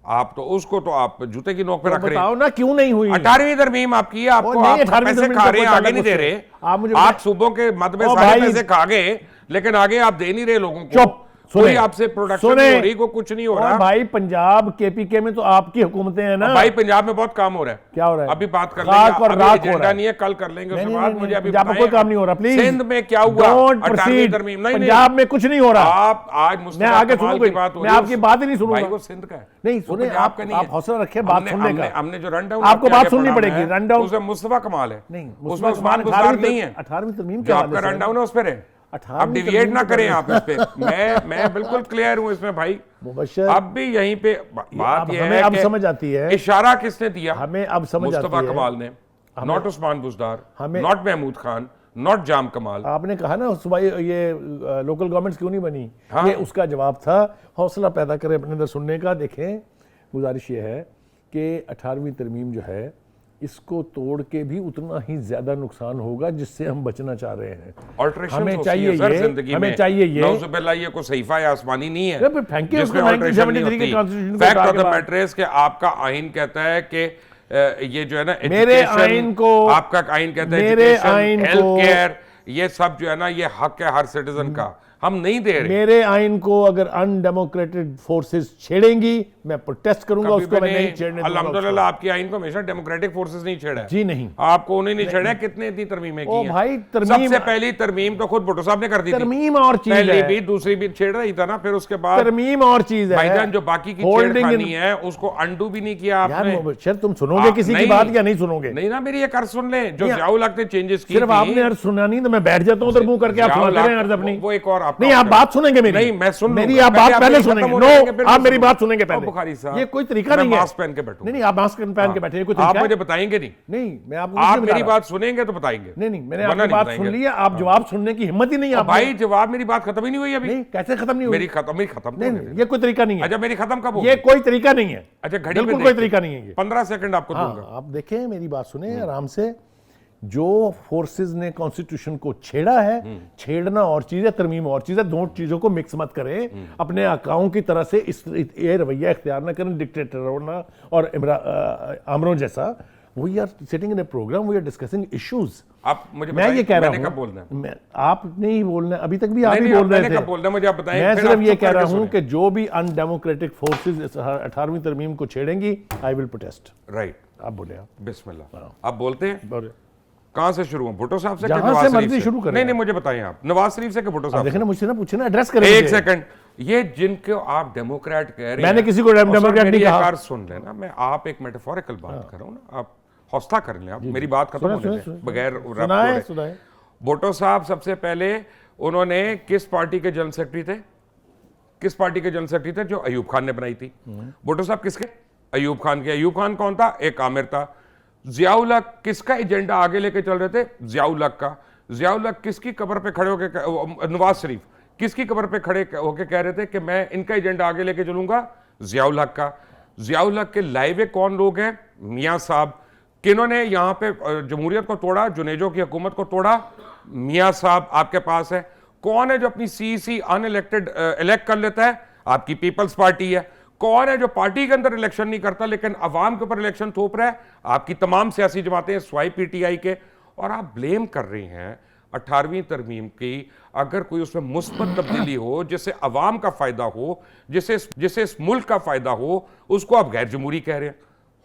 आप तो उसको तो आप जूते की नोक पे रख रहे हैं। बताओ ना क्यों नहीं हुई? 18वीं तरमीम आपकी है, आपको नहीं, आप 18वीं पैसे तरमीम खा का रहे हैं, कोई आगे नहीं दे ताल्लुक रहे। नहीं। आप मुझे आप सूबों के मद में ओ सारे भाई, पैसे खा गए, लेकिन आगे आप दे नहीं रहे लोगों को। चुप, कोई सुने, आपसे प्रोडक्शन सुने। नहीं हो रही, को कुछ नहीं हो और रहा। भाई पंजाब केपीके में तो आपकी हुकूमतें हैं ना। भाई पंजाब में बहुत काम हो रहा है। क्या हो रहा है? अभी बात कर खाक लेंगे, और अभी राख हो एजेंडा रहा है। नहीं है, कल कर लेंगे उसके नहीं, बाद। नहीं, मुझे अभी पंजाब में बताएं, कोई काम नहीं हो रहा, प्लीज। सिंध में क्या हुआ? Don't 18वीं proceed। तरमीम नहीं, पंजाब में कुछ नहीं हो रहा। आप आज मैं मुस्तफा आगे कमाल सुनूंगा, की बात हो मैं रही है, आपकी बात ही नहीं सुनूंगा। भाई वो सिंध का है, नहीं, वो सुने, पंजाब का नहीं है। आप हौसला रखें बात सुनने का। हमने जो रन डाउन आपको बात सुननी पड़ेगी, रन डाउन। उसमें मुस्तफा कमाल है, नहीं, उसमें उस्मान गुज़ार नहीं है। 18वीं तरमीम जो आपका रन डाउन है उस पर है। अब डिविएट ना करें आप इस पे। मैं बिल्कुल क्लियर हूं इसमें भाई। मुबश्शिर, अब भी यहीं पे बात यह हमें है अब कि समझ आती है। इशारा किसने दिया? हमें अब समझ आती मुस्तफा है। कमाल ने, नॉट उस्मान बुज़दार, हमें- नॉट महमूद खान, नॉट जाम कमाल। आपने कहा ना सुबह ये लोकल गवर्नमेंट्स क्यों नहीं बनी, हाँ। ये उसका जवाब था। हौसला पैदा करें अपने अंदर सुनने का। देखें, गुजारिश ये है कि 18वीं तरमीम जो है, इसको तोड़ के भी उतना ही ज्यादा नुकसान होगा जिससे हम बचना चाह रहे हैं। Alterations हमें होती चाहिए है सर ये, जिंदगी हमें में। चाहिए ये। नौजुबिल्लाह, ये कोई सहीफा या आसमानी नहीं है अरे फिर फेंके जिसमें उसको, alteration 1973 के नहीं Constitution होती। को फैक्ट उतार ऑफ के द बाद। मैटर इज कि आपका आइन कहता है कि ये जो है ना, मेरे education, आइन को, आपका आइन कहता है मेरे एजुकेशन, आइन हेल्थ को, केयर, ये सब जो है ना, ये हक है हर सिटीजन का, हम नहीं दे रहे। मेरे आइन को अगर अनडेमोक्रेटिक फोर्सेस छेड़ेंगी, मैं प्रोटेस्ट करूंगा, कभी उसको मैं मैंने नहीं छेड़ने दूंगा अल्हम्दुलिल्लाह उसको। आपकी आइन को हमेशा डेमोक्रेटिक फोर्सेस नहीं छेड़ा है। जी नहीं, आपको उन्हें नहीं छेड़ा है। कितने इतनी तरमीमें की ओ हैं? भाई, तरमीम- सबसे पहली तरमीम तो खुद भुट्टो साहब ने कर दी थी। तरमीम और चीज पहली है। भी, दूसरी भी छेड़ रही था ना, फिर उसके बाद तरमीम और चीज है भाईजान जो बाकी की Holding छेड़खानी in- है उसको अंडू भी नहीं किया यार आपने। मुबश्शिर, तुम सुनोगे किसी की बात या नहीं सुनोगे? नहीं ना, मेरी एक अर्ज सुन ले। जो नहीं, जियाउ लगते चेंजेस की सिर्फ थी, आपने अर्ज सुना नहीं तो मैं बैठ जाता हूं उधर मुंह करके, आप जियाउल सुनाते रहे हक, अर्ज अपनी। वो एक और आपका नहीं, आप होता है। बात सुनेंगे मेरी। नहीं, मैं सुन मेरी लूंगा। आप बात पहले पहले आप सुनेंगे। खत्म नो, होने देंगे, फिर आप मैं मेरी सुनूंगा। बात सुनेंगे ओ पहले। बुखारी साहब, ये कोई तरीका मैं नहीं है। मास्क पहन के बैठूंगा। नहीं, आप मास्क पहन के बैठे, कोई आप तरीका मुझे है? बताएंगे नहीं। नहीं, मैं आपको आप नहीं बता मेरी रहा। बात सुनेंगे तो बताएंगे। नहीं, मैंने वरना आपकी नहीं बात सुन बताएंगे। ली है, आप जवाब सुनने की हिम्मत ही नहीं है। भाई जवाब, मेरी बात खत्म ही नहीं हुई अभी। नहीं, कैसे खत्म नहीं हुई? मेरी खत्म नहीं, तो नहीं, ये कोई तरीका नहीं है। अच्छा, मेरी खत्म कब होगी? ये कोई तरीका नहीं है। अच्छा, घड़ी बिल्कुल पे कोई देखते। तरीका नहीं है ये। 15 सेकंड आपको हाँ, दूंगा। आप देखें, मेरी बात सुने आराम से जो फोर्सेस ने कॉन्स्टिट्यूशन को छेड़ा है, छेड़ना और चीज है, तरमीम और चीज है, दोनों चीजों को मिक्स मत करें, अपने आकाओं की तरह से ये रवैया इख्तियार ना करें डिक्टेटर होना और आमरों जैसा। We are sitting in a program, we are discussing issues. आप मुझे मैं ये कह रहा मैंने कब बोलना है? आप नहीं बोलना, अभी तक भी आप ही बोल रहे थे। कब बोलना मुझे आप बताएं। मैं फिर सिर्फ आप ये चुप कह रहा करके हूं सुनें। कि जो भी अनडेमोक्रेटिक फोर्सेस इस 18वीं तरमीम को छेड़ेंगी, आई विल प्रोटेस्ट। राइट, आप बोले आप बिस्मिल्लाह। आप बोलते हैं बोले। कहां से शुरू हो? भुट्टो साहब से कि जहां नवाज से शरीफ मर्जी से? शुरू करें नहीं नहीं, आप। मुझे बताएं आप, नवाज शरीफ से कि भुट्टो साहब देखें से? ना, मुझसे ना पूछे ना, एड्रेस करें एक मुझे। सेकंड, ये जिनको आप डेमोक्रेट कह रहे हैं, मैंने किसी को डेमोक्रेट नहीं कहा। कार सुन लेना, मैं आप एक मेटाफोरिकल बात कर रहा हूं ना, आप हौसला कर लें, आप मेरी बात खत्म होने दें बगैर रब सुनाए। भुट्टो साहब सबसे पहले उन्होंने किस पार्टी के जनरल सेक्रेटरी थे? किस पार्टी के जनरल सेक्रेटरी थे? जो अयूब खान ने बनाई थी। भुट्टो साहब किसके? अयूब खान के। अयूब खान कौन था? एक आमिर था। जियाउल हक किसका एजेंडा आगे लेके चल रहे थे? जियाउल हक का। जियाउल हक किसकी कब्र पे खड़े होकर, नवाज शरीफ किसकी कब्र पे खड़े होकर कह रहे थे कि मैं इनका एजेंडा आगे लेके चलूंगा? जियाउल हक का। जियाउल हक के लाइवे कौन लोग हैं? मियां साहब। किन्होंने यहां पे जमहूरियत को तोड़ा? जुनेजो की हुकूमत को तोड़ा? मियां साहब आपके पास है। कौन है जो अपनी सीसी अनइलेक्टेड इलेक्ट कर लेता है? आपकी पीपल्स पार्टी है। कौन है जो पार्टी के अंदर इलेक्शन नहीं करता लेकिन अवाम के ऊपर इलेक्शन थोप रहा है? आपकी तमाम सियासी जमातें स्वाई पीटीआई के। और आप ब्लेम कर रहे हैं 18वीं तरमीम की, अगर कोई उसमें मुस्बत तब्दीली हो जिससे अवाम का फायदा हो, जिससे इस मुल्क का फायदा हो, उसको आप गैर जमहूरी कह रहे हैं।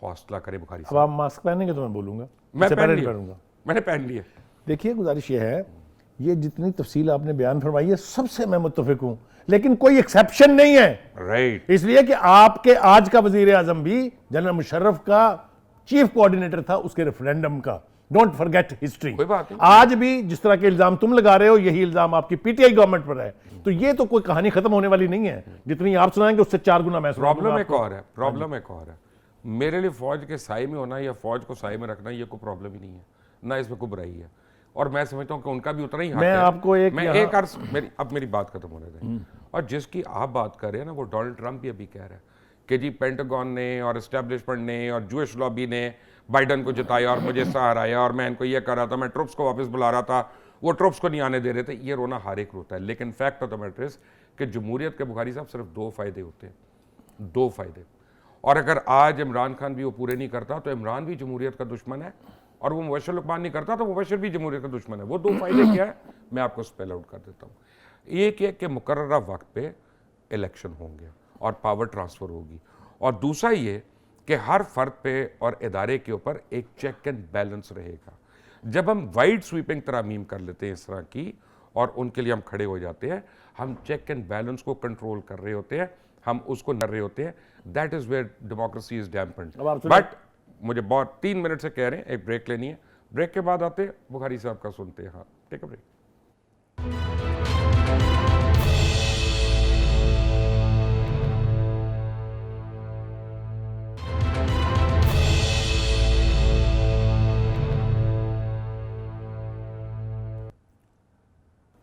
हौसला करें बुखारी अब साहब। आप मास्क पहनेंगे तो मैं बोलूंगा, मैं इससे पहन पहले लिया। नहीं पहनूंगा। मैंने पहन लिया। देखिए, गुजारिश ये है, ये जितनी तफसील आपने बयान फरमाई है सबसे मैं मुत्तफिक हूं, लेकिन कोई एक्सेप्शन नहीं है। राइट। इसलिए कि आपके आज का वजीर आजम भी जनरल मुशर्रफ का चीफ कोऑर्डिनेटर था उसके रेफरेंडम का। Don't forget history. कोई बात नहीं। आज भी जिस तरह के इल्जाम तुम लगा रहे हो, यही इल्जाम आपकी पीटीआई गवर्नमेंट पर है। तो ये तो कोई कहानी खत्म होने वाली नहीं है। जितनी आप सुनाएंगे उससे 4 गुना मैं सुनाऊंगा प्रॉब्लम एक आपको। और है, प्रॉब्लम एक और है। मेरे लिए फौज के साए में होना या फौज को साए में रखना ये कोई प्रॉब्लम ही नहीं है, ना इसमें कोई बुराई है। और मैं समझता हूं कि उनका भी उतना ही हक मैं है। आपको एक मैं यहाँ- एक अर्ज अब मेरी बात खत्म होने दें। और जिसकी आप बात कर रहे हैं ना, वो डोनाल्ड ट्रंप भी अभी कह रहा है कि जी पेंटागन ने और एस्टेब्लिशमेंट ने और जूइश लॉबी ने बाइडन को जिताया और मुझे सहाराया और मैं इनको ये कर रहा था, मैं ट्रुप्स को वापस बुला रहा था, वो ट्रुप्स को नहीं आने दे रहे थे। ये रोना हर एक रोता है, लेकिन fact of the matter is कि जमहूरियत के बुखारी साहब सिर्फ 2 फायदे होते हैं, 2 फायदे। और अगर आज इमरान खान भी वो पूरे नहीं करता तो इमरान भी जमहूरियत का दुश्मन है, और वो मुबशर लुकमान नहीं करता तो मुबशर भी जमहूरियत का दुश्मन है। वो 2 फायदे क्या है, मैं आपको स्पेल आउट कर देता हूँ। एक है कि मुकर्ररा वक्त पे इलेक्शन होंगे और पावर ट्रांसफ़र होगी, और दूसरा ये कि हर फर्द पे और इदारे के ऊपर एक चेक एंड बैलेंस रहेगा। जब हम वाइड स्वीपिंग तरामीम कर लेते हैं इस तरह की, और उनके लिए हम खड़े हो जाते हैं, हम चेक एंड बैलेंस को कंट्रोल कर रहे होते हैं, हम उसको कर रहे होते हैं। That is where democracy is dampened. But मुझे बहुत 3 मिनट से कह रहे हैं एक ब्रेक लेनी है, ब्रेक के बाद आते हैं बुखारी साहब का सुनते हैं। हाँ, take a break.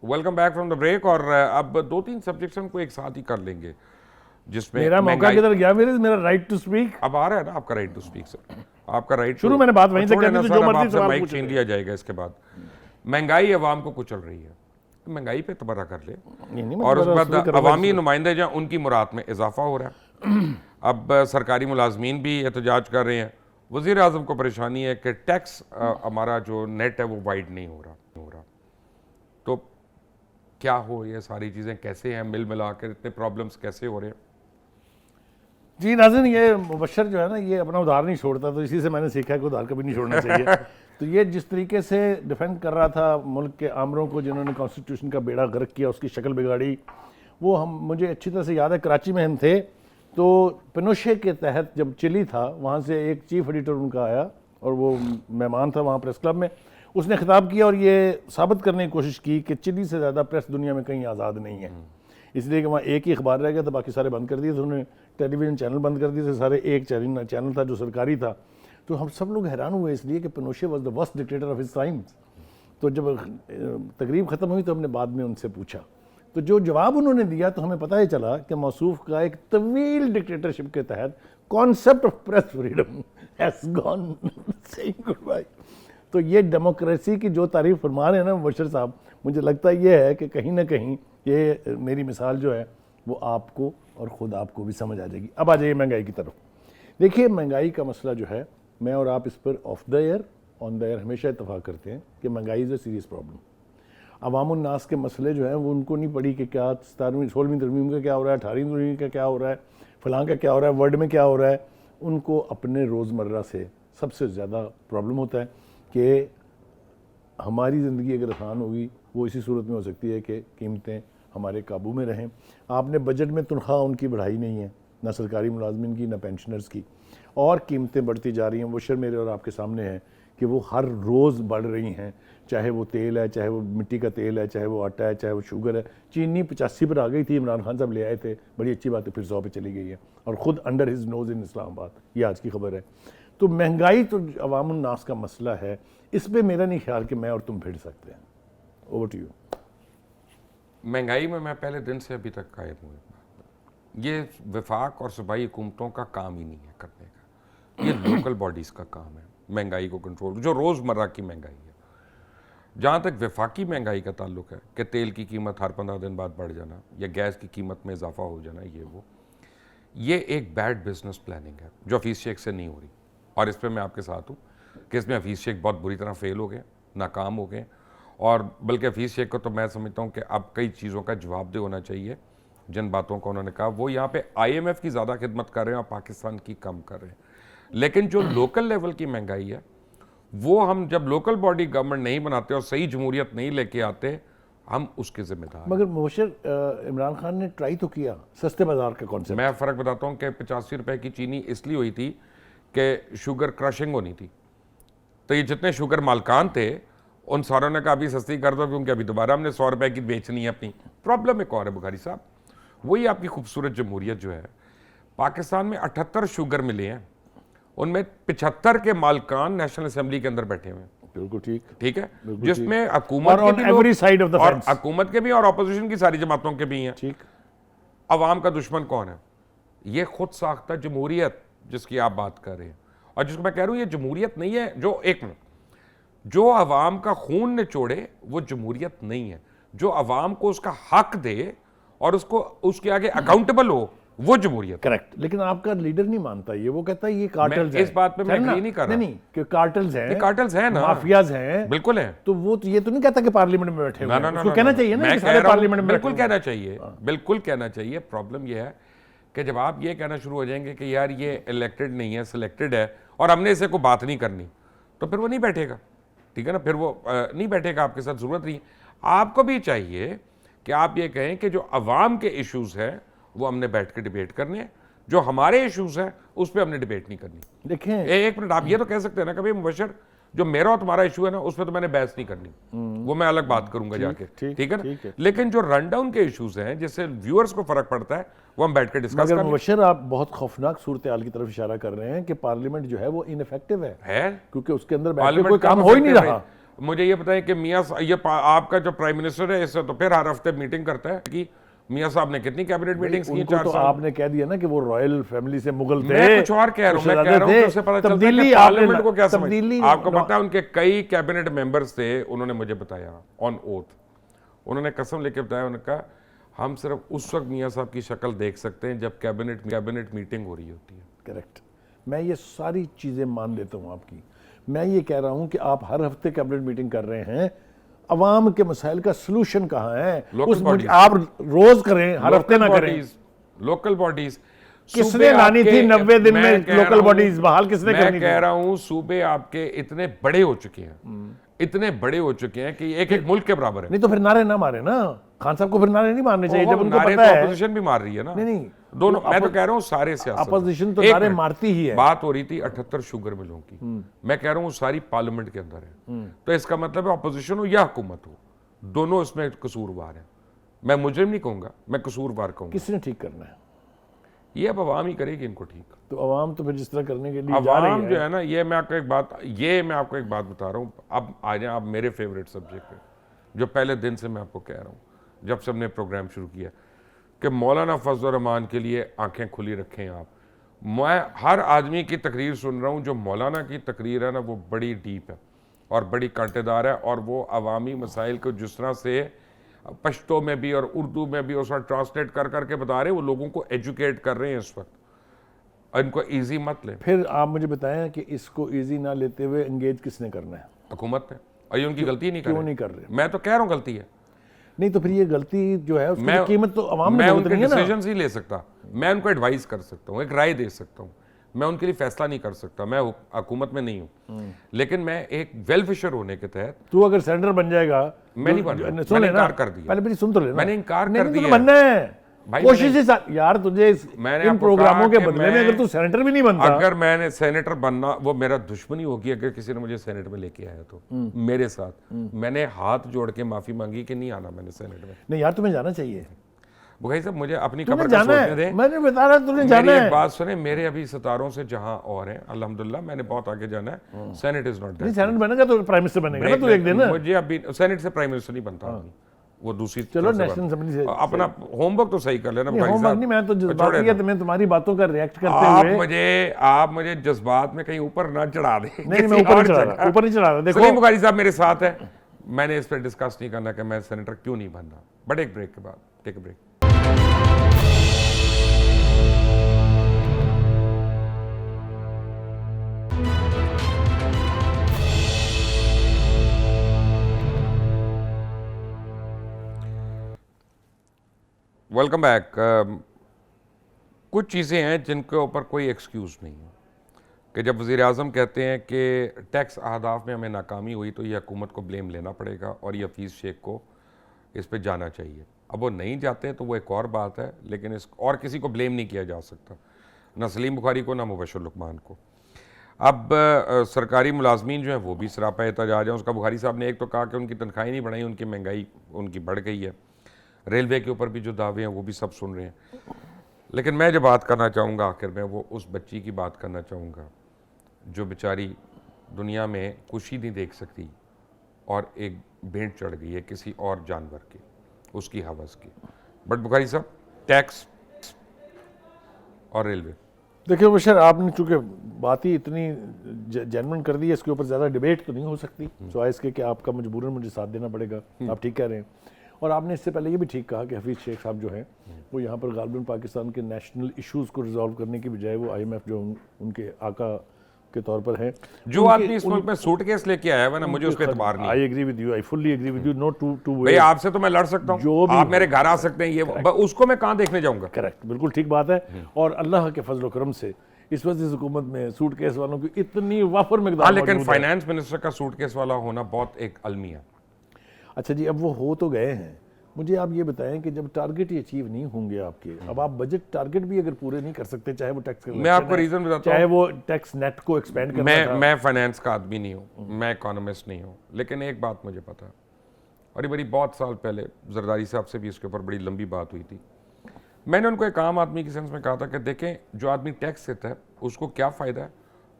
Welcome back from the break. और अब 2-3 सब्जेक्ट्स हम को एक साथ ही कर लेंगे, जिसमें मेरा मौका महंगाई- किधर गया? मेरा राइट टू स्पीक। अब आ रहा है ना आपका राइट टू स्पीक सर, आपका राइट। शुरू मैंने बात वहीं से करनी थी, जो मर्जी सवाल माइक पूछ छीन ले। लिया जाएगा इसके बाद। महंगाई अवाम को कुचल रही है, महंगाई पे तबर्रा कर ले, नहीं, और उसके मैं बाद शुरू कर रहा हूँ अवामी नुमाइंदे जहाँ उनकी मुराद में इजाफा हो रहा है। अब सरकारी मुलाजमीन भी एहतजाज कर रहे हैं। वज़ीर आज़म को परेशानी है कि टैक्स हमारा जो नेट है वो वाइड नहीं हो रहा। तो क्या हो, ये सारी चीज़ें कैसे हैं, मिल मिला कर इतने प्रॉब्लम्स कैसे हो रहे हैं? जी नाज़रीन, ये मुबशर जो है ना, ये अपना उधार नहीं छोड़ता, तो इसी से मैंने सीखा है कि उधार कभी नहीं छोड़ना चाहिए। तो ये जिस तरीके से डिफेंड कर रहा था मुल्क के आमरों को, जिन्होंने कॉन्स्टिट्यूशन का बेड़ा गर्क किया, उसकी शक्ल बिगाड़ी, वो मुझे अच्छी तरह से याद है। कराची में हम थे तो पिनोशे के तहत जब चिली था, वहाँ से एक चीफ एडिटर उनका आया और वो मेहमान था वहाँ प्रेस क्लब में। उसने खिताब किया और ये साबित करने की कोशिश की कि चिली से ज़्यादा प्रेस दुनिया में कहीं आज़ाद नहीं है, इसलिए कि वहाँ एक ही अखबार रह गया था, बाकी सारे बंद कर दिए थे उन्होंने। टेलीविज़न चैनल बंद कर दिए थे सारे, एक चैनल था जो सरकारी था। तो हम सब लोग हैरान हुए, इसलिए कि Pinochet was the worst dictator of his times. तो जब तकरीब ख़त्म हुई तो हमने बाद में उनसे पूछा, तो जो जवाब उन्होंने दिया तो हमें पता ही चला कि मौसूफ का एक तवील डिक्टेटरशिप के तहत concept of press freedom has gone saying goodbye. तो ये डेमोक्रेसी की जो तारीफ फरमा रहे हैं ना मुबशर साहब, मुझे लगता ये है कि कहीं ना कहीं ये मेरी मिसाल जो है वो आपको और ख़ुद आपको भी समझ आ जाएगी। अब आ जाइए महंगाई की तरफ। देखिए महंगाई का मसला जो है, मैं और आप इस पर of the air on the air हमेशा इत्तफाक करते हैं कि महंगाई इज़ अ सीरियस प्रॉब्लम। अवामुन्नास के मसले जो हैं वो उनको नहीं पड़ी कि क्या 17वीं 16वीं तरमीम का क्या हो रहा है, 18वीं तरमीम का क्या हो रहा है, फलां का क्या हो रहा है, वर्ल्ड में क्या हो रहा है। उनको अपने रोज़मर्रा से सबसे ज़्यादा प्रॉब्लम होता है कि हमारी ज़िंदगी अगर आसान होगी वो इसी सूरत में हो सकती है कि कीमतें हमारे काबू में रहें। आपने बजट में तनख्वाह उनकी बढ़ाई नहीं है, ना सरकारी मुलाजमिन की ना पेंशनर्स की, और कीमतें बढ़ती जा रही हैं। वो शर मेरे और आपके सामने है कि वो हर रोज़ बढ़ रही हैं, चाहे वो तेल है, चाहे वो मिट्टी का तेल है, चाहे वो आटा है, चाहे वो शुगर है। चीनी 85 पर आ गई थी, इमरान खान साहब ले आए थे, बड़ी अच्छी बात है, फिर 100 पे चली गई है और ख़ुद अंडर हिज नोज़ इन इस्लामाबाद, ये आज की खबर है। तो महंगाई तो अवामुन्नास का मसला है, इस पर मेरा नहीं ख्याल कि मैं और तुम भिड़ सकते हैं। Over to you. महंगाई में मैं पहले दिन से अभी तक कायम हूँ, ये वफाक और सूबाई हुकूमतों का काम ही नहीं है करने का, ये लोकल बॉडीज़ का काम है महंगाई को कंट्रोल, जो रोज़मर्रा की महंगाई है। जहाँ तक वफाकी महंगाई का ताल्लुक है कि तेल की कीमत हर 15 दिन बाद बढ़ जाना या गैस की कीमत में इजाफा हो जाना, ये एक बैड बिजनेस प्लानिंग है जो हफीज़ शेख से नहीं हो रही। और इस पर मैं आपके साथ हूँ कि इसमें हफीज़ शेख बहुत बुरी तरह फेल हो गए, नाकाम हो गए। और बल्कि हफीज़ शेख को तो मैं समझता हूँ कि अब कई चीज़ों का जवाबदेह होना चाहिए जिन बातों को उन्होंने कहा। वो यहाँ पे IMF की ज़्यादा खिदमत कर रहे हैं और पाकिस्तान की कम कर रहे हैं। लेकिन जो लोकल लेवल की महंगाई है वो हम जब लोकल बॉडी गवर्नमेंट नहीं बनाते और सही जमहूरियत नहीं लेके आते, हम उसके जिम्मेदार। मगर मुबशर इमरान खान ने ट्राई तो किया सस्ते बाजार का कॉन्सेप्ट। मैं फ़र्क बताता हूँ कि 85 रुपए की चीनी इसलिए हुई थी कि शुगर क्रशिंग होनी थी, तो ये जितने शुगर मालकान थे उन सारों ने कहा अभी सस्ती कर दो क्योंकि अभी दोबारा हमने 100 रुपए की बेचनी है अपनी। प्रॉब्लम एक और है बुखारी साहब, वही आपकी खूबसूरत जमहूरियत जो है। पाकिस्तान में 78 शुगर मिले हैं, उनमें 75 के मालकान नेशनल असेंबली के अंदर बैठे हुए हैं। बिल्कुल ठीक, ठीक है, बिल्कुल जिसमें ठीक। हुकूमत और के भी every लोग side of the और fence। हुकूमत के भी और अपोजिशन की सारी जमातों के भी हैं। ठीक। अवाम का दुश्मन कौन है? ये खुद साख्ता जमहूरियत जिसकी आप बात कर रहे हैं, और जिसको मैं कह रहा हूँ ये जमहूरियत नहीं है। जो अवाम का खून निचोड़े वो जमहूरियत नहीं है। जो अवाम को उसका हक दे और उसको उसके आगे अकाउंटेबल हो, वो जमहूरियत। करेक्ट। लेकिन आपका लीडर नहीं मानता ये, वो कहता है ये कार्टल्स हैं। इस बात पे मैं एग्री नहीं कर रहा। नहीं कि कार्टल्स हैं, कार्टल्स हैं ना, माफियाज हैं, बिल्कुल है। तो वो तो ये तो नहीं कहता कि पार्लियामेंट में बैठे हुए हैं। उसको ना, कहना चाहिए ना मैं कि सारे पार्लियामेंट में बिल्कुल बैठे कहना चाहिए, बिल्कुल कहना चाहिए। प्रॉब्लम ये है कि जब आप ये कहना शुरू हो जाएंगे कि यार ये इलेक्टेड नहीं है, सिलेक्टेड है और हमने इसे कोई बात नहीं करनी, तो फिर वो नहीं बैठेगा। ठीक है ना, फिर वो नहीं बैठेगा, आपके साथ जरूरत नहीं। आपको भी चाहिए कि आप ये कहें कि जो अवाम के इश्यूज हैं वो हमने बैठ के डिबेट करने हैं, जो हमारे इश्यूज हैं उस पर हमने डिबेट नहीं करनी। देखें एक मिनट, आप ये तो कह सकते हैं ना कभी मुबशर, जो मेरा और तुम्हारा इशू है ना उस पर तो मैंने बहस नहीं करनी, वो मैं अलग बात करूंगा जाके। ठीक है ना, लेकिन जो रन डाउन के इश्यूज हैं जिससे व्यूअर्स को फर्क पड़ता है वो हम बैठ के डिस्कस करेंगे। मुबशर आप बहुत खौफनाक सूरत हाल की तरफ इशारा कर रहे हैं कि पार्लियामेंट जो है वो इनइफेक्टिव है क्योंकि उसके अंदर बैठ के कोई काम हो ही नहीं रहा। मुझे ये बताएं कि मियां ये आपका जो प्राइम मिनिस्टर है इससे तो फिर हर हफ्ते मीटिंग करता है कि मियां साहब ने कितनी कैबिनेट मीटिंग्स की? 4 तो साल। आपने कह दिया ना कि वो रॉयल फैमिली से मुगल थे। मैं कुछ और कह रहा हूं, मैं कह रहा हूं कि उससे पता चलता है कि पार्लियामेंट को क्या समझ। आपको पता है उनके कई कैबिनेट मेंबर्स थे, उन्होंने मुझे बताया ऑन ओथ, उन्होंने कसम लेके बताया, उन्होंने कहा हम सिर्फ उस वक्त मियां साहब की शक्ल देख सकते हैं जब कैबिनेट मीटिंग हो रही होती है। करेक्ट, मैं ये सारी चीजें मान लेता हूं आपकी। मैं ये कह रहा हूं कि आप हर हफ्ते कैबिनेट मीटिंग कर रहे हैं, अवाम के मसाइल का सलूशन कहाँ है? आप रोज करें, हर हफ्ते ना करें। लोकल बॉडीज किसने लानी थी 90 दिन में? लोकल बॉडीज बहाल किसने करनी थी? मैं कह रहा हूं सूबे आपके इतने बड़े हो चुके हैं, इतने बड़े हो चुके हैं कि एक मुल्क के बराबर है। नहीं तो फिर नारे ना मारे ना, खान साहब को फिर नारे नहीं मारने चाहिए जब उनको नारे पता तो है। अपोजिशन भी मार रही है ना। नहीं दोनों, मैं तो कह रहा हूँ सारे सियासत अपोजिशन तो नारे मारती ही है। बात हो रही थी 78 शुगर मिलों की, मैं कह रहा हूँ सारी पार्लियामेंट के अंदर है, तो इसका मतलब है अपोजिशन हो या हुकूमत हो, दोनों इसमें कसूरवार है। मैं मुजरिम नहीं कहूंगा, मैं कसूरवार कहूंगा। किसने ठीक करना है? ये अब अवाम ही करेगी इनको ठीक। तो अवाम तो फिर जिस तरह करने के लिए जा रही अवाम जो है ना, ये मैं आपको एक बात बता रहा हूँ। अब आ जाए आप मेरे फेवरेट सब्जेक्ट पे, जो पहले दिन से मैं आपको कह रहा हूँ जब से हमने प्रोग्राम शुरू किया कि मौलाना फजल रहमान के लिए आंखें खुली रखें आप। मैं हर आदमी की तकरीर सुन रहा हूँ, जो मौलाना की तकरीर है ना वो बड़ी डीप है। और बड़ी कांटेदार है, और वो अवामी मसाइल को जिस तरह से पश्तो में भी और उर्दू में भी उसका ट्रांसलेट कर करके बता रहे हैं, वो लोगों को एजुकेट कर रहे हैं इस वक्त। इनको इजी मत लें। फिर आप मुझे बताएं कि इसको इजी ना लेते हुए एंगेज किसने करना है? हुकूमत ने, और ये उनकी गलती नहीं कर क्यों रहे। नहीं कर रहे? मैं तो कह रहा हूँ गलती है। नहीं तो फिर ये गलती जो है उसकी मैं तो कीमत तो अवाम मैं ने उनके भुगतनी है ना। डिसीजन ही ले सकता, मैं उनको एडवाइस कर सकता हूँ, एक राय दे सकता हूँ, मैं उनके लिए फैसला नहीं कर सकता, मैं हुकूमत में नहीं हूँ। लेकिन मैं एक वेल विशर होने के तहत, तू अगर सेंटर बन जाएगा, मैं नहीं बन रहा, सुन मैंने लेना, इनकार कर दिया। पहले मेरी सुन तो लेना। मैंने इनकार नहीं, कर नहीं, दिया। बनना है भाई कोशिश के साथ यार। तुझे मैंने इन आपको प्रोग्रामों कहा के कि बदले में अगर तू सेनेटर भी नहीं बनता, अगर मैंने सेनेटर बनना, वो मेरा दुश्मनी होगी अगर किसी ने मुझे सेनेट में लेके आया तो मेरे साथ। मैंने हाथ जोड़ के माफी मांगी कि नहीं आना मैंने सेनेट में। नहीं यार तुम्हें जाना चाहिए, बुखारी साहब मुझे अपनी तुम्हें कब्र का जाना सोचने है। दें। मैंने बता रहा तुझे जाना मेरी है। एक बात सुने, मेरे अभी सितारों से जहां और हैं अल्हम्दुलिल्लाह, मैंने बहुत आगे जाना है। सेनेट इज नॉट नहीं सेनेट बनेगा तो प्राइम मिनिस्टर बनेगा ना तू एक दिन। मुझे अभी सेनेट से प्राइम मिनिस्टर नहीं बनता आदमी, वो दूसरी चलो तरफ से नेशनल असेंबली से अपना होमवर्क तो सही कर लेना बुखारी होमवर्क साहब। नहीं, मैं तो जज्बाती छोड़े है ना। तो मैं तुम्हारी बातों का रिएक्ट करते हुए आप मुझे जज्बात में कहीं ऊपर ना चढ़ा दें। नहीं मैं ऊपर नहीं चढ़ा रहा, ऊपर नहीं चढ़ा रहा। सलीम देखो बुखारी साहब मेरे साथ है, मैंने इस पर डिस्कस नहीं करना कि मैं सेनेटर क्यों नहीं बनना, बट एक ब्रेक के बाद, take a break. Welcome back. कुछ चीज़ें हैं जिनके ऊपर कोई एक्सक्यूज़ नहीं है कि जब वज़ीर आज़म कहते हैं कि टैक्स अहदाफ में हमें नाकामी हुई तो ये हुकूमत को ब्लेम लेना पड़ेगा और ये हफीज़ शेख को इस पे जाना चाहिए। अब वो नहीं जाते तो वो एक और बात है, लेकिन इस और किसी को ब्लेम नहीं किया जा सकता, ना सलीम बुखारी को ना मुबश्शिर लुकमान को। अब सरकारी मुलाजमीन जो हैं वो भी सरापा एहतजाज हैं। उसका बुखारी साहब ने एक तो कहा कि उनकी तनख्वाहें नहीं बढ़ाई, उनकी महंगाई उनकी बढ़ गई है। रेलवे के ऊपर भी जो दावे हैं वो भी सब सुन रहे हैं। लेकिन मैं जो बात करना चाहूँगा आखिर में, वो उस बच्ची की बात करना चाहूँगा जो बेचारी दुनिया में खुशी नहीं देख सकती और एक भेंट चढ़ गई है किसी और जानवर की, उसकी हवस की। बट बुखारी साहब, टैक्स और रेलवे, देखिए बशर, आपने चूंकि बात ही इतनी जेन्युइन कर दी है, इसके ऊपर ज़्यादा डिबेट तो नहीं हो सकती, सवाए इसके कि आपका मजबूरन मुझे साथ देना पड़ेगा। आप ठीक कह रहे हैं। और आपने इससे पहले ये भी ठीक कहा कि हफीज़ शेख साहब जो हैं वो यहाँ पर गालिबन पाकिस्तान के नेशनल इश्यूज़ को रिजॉल्व करने की बजाय वो IMF जो उनके आका के तौर पर हैं। जो आदमी इस मुल्क में सूटकेस लेके आया है ना, मुझे उस पर एतबार नहीं। I agree with you, I fully agree with you. Not to भाई आपसे तो मैं लड़ सकता हूँ, आप मेरे घर आ सकते हैं, ये उसको मैं कहाँ देखने जाऊँगा। करेक्ट, बिल्कुल ठीक बात है। और अल्लाह के फजल करम से इस वक्त इस हुकूमत में सूटकेस वालों की इतनी वाफर मिकदार। हाँ, लेकिन फाइनेंस मिनिस्टर का सूटकेस वाला होना बहुत एक अलमी है। अच्छा जी, अब वो हो तो गए हैं। मुझे आप ये बताएं कि जब टारगेट ही अचीव नहीं होंगे आपके, अब आप बजट टारगेट भी अगर पूरे नहीं कर सकते, चाहे वो टैक्स, मैं आपको रीजन बताता हूँ, चाहे वो टैक्स नेट को एक्सपेंड करना था। मैं फाइनेंस का आदमी नहीं हूँ, मैं इकोनॉमिस्ट नहीं हूँ, लेकिन एक बात मुझे पता है, और ये बड़ी बहुत साल पहले जरदारी साहब से भी इसके ऊपर बड़ी लंबी बात हुई थी। मैंने उनको एक आम आदमी की सेंस में कहा था कि देखें, जो आदमी टैक्स देता है उसको क्या फ़ायदा है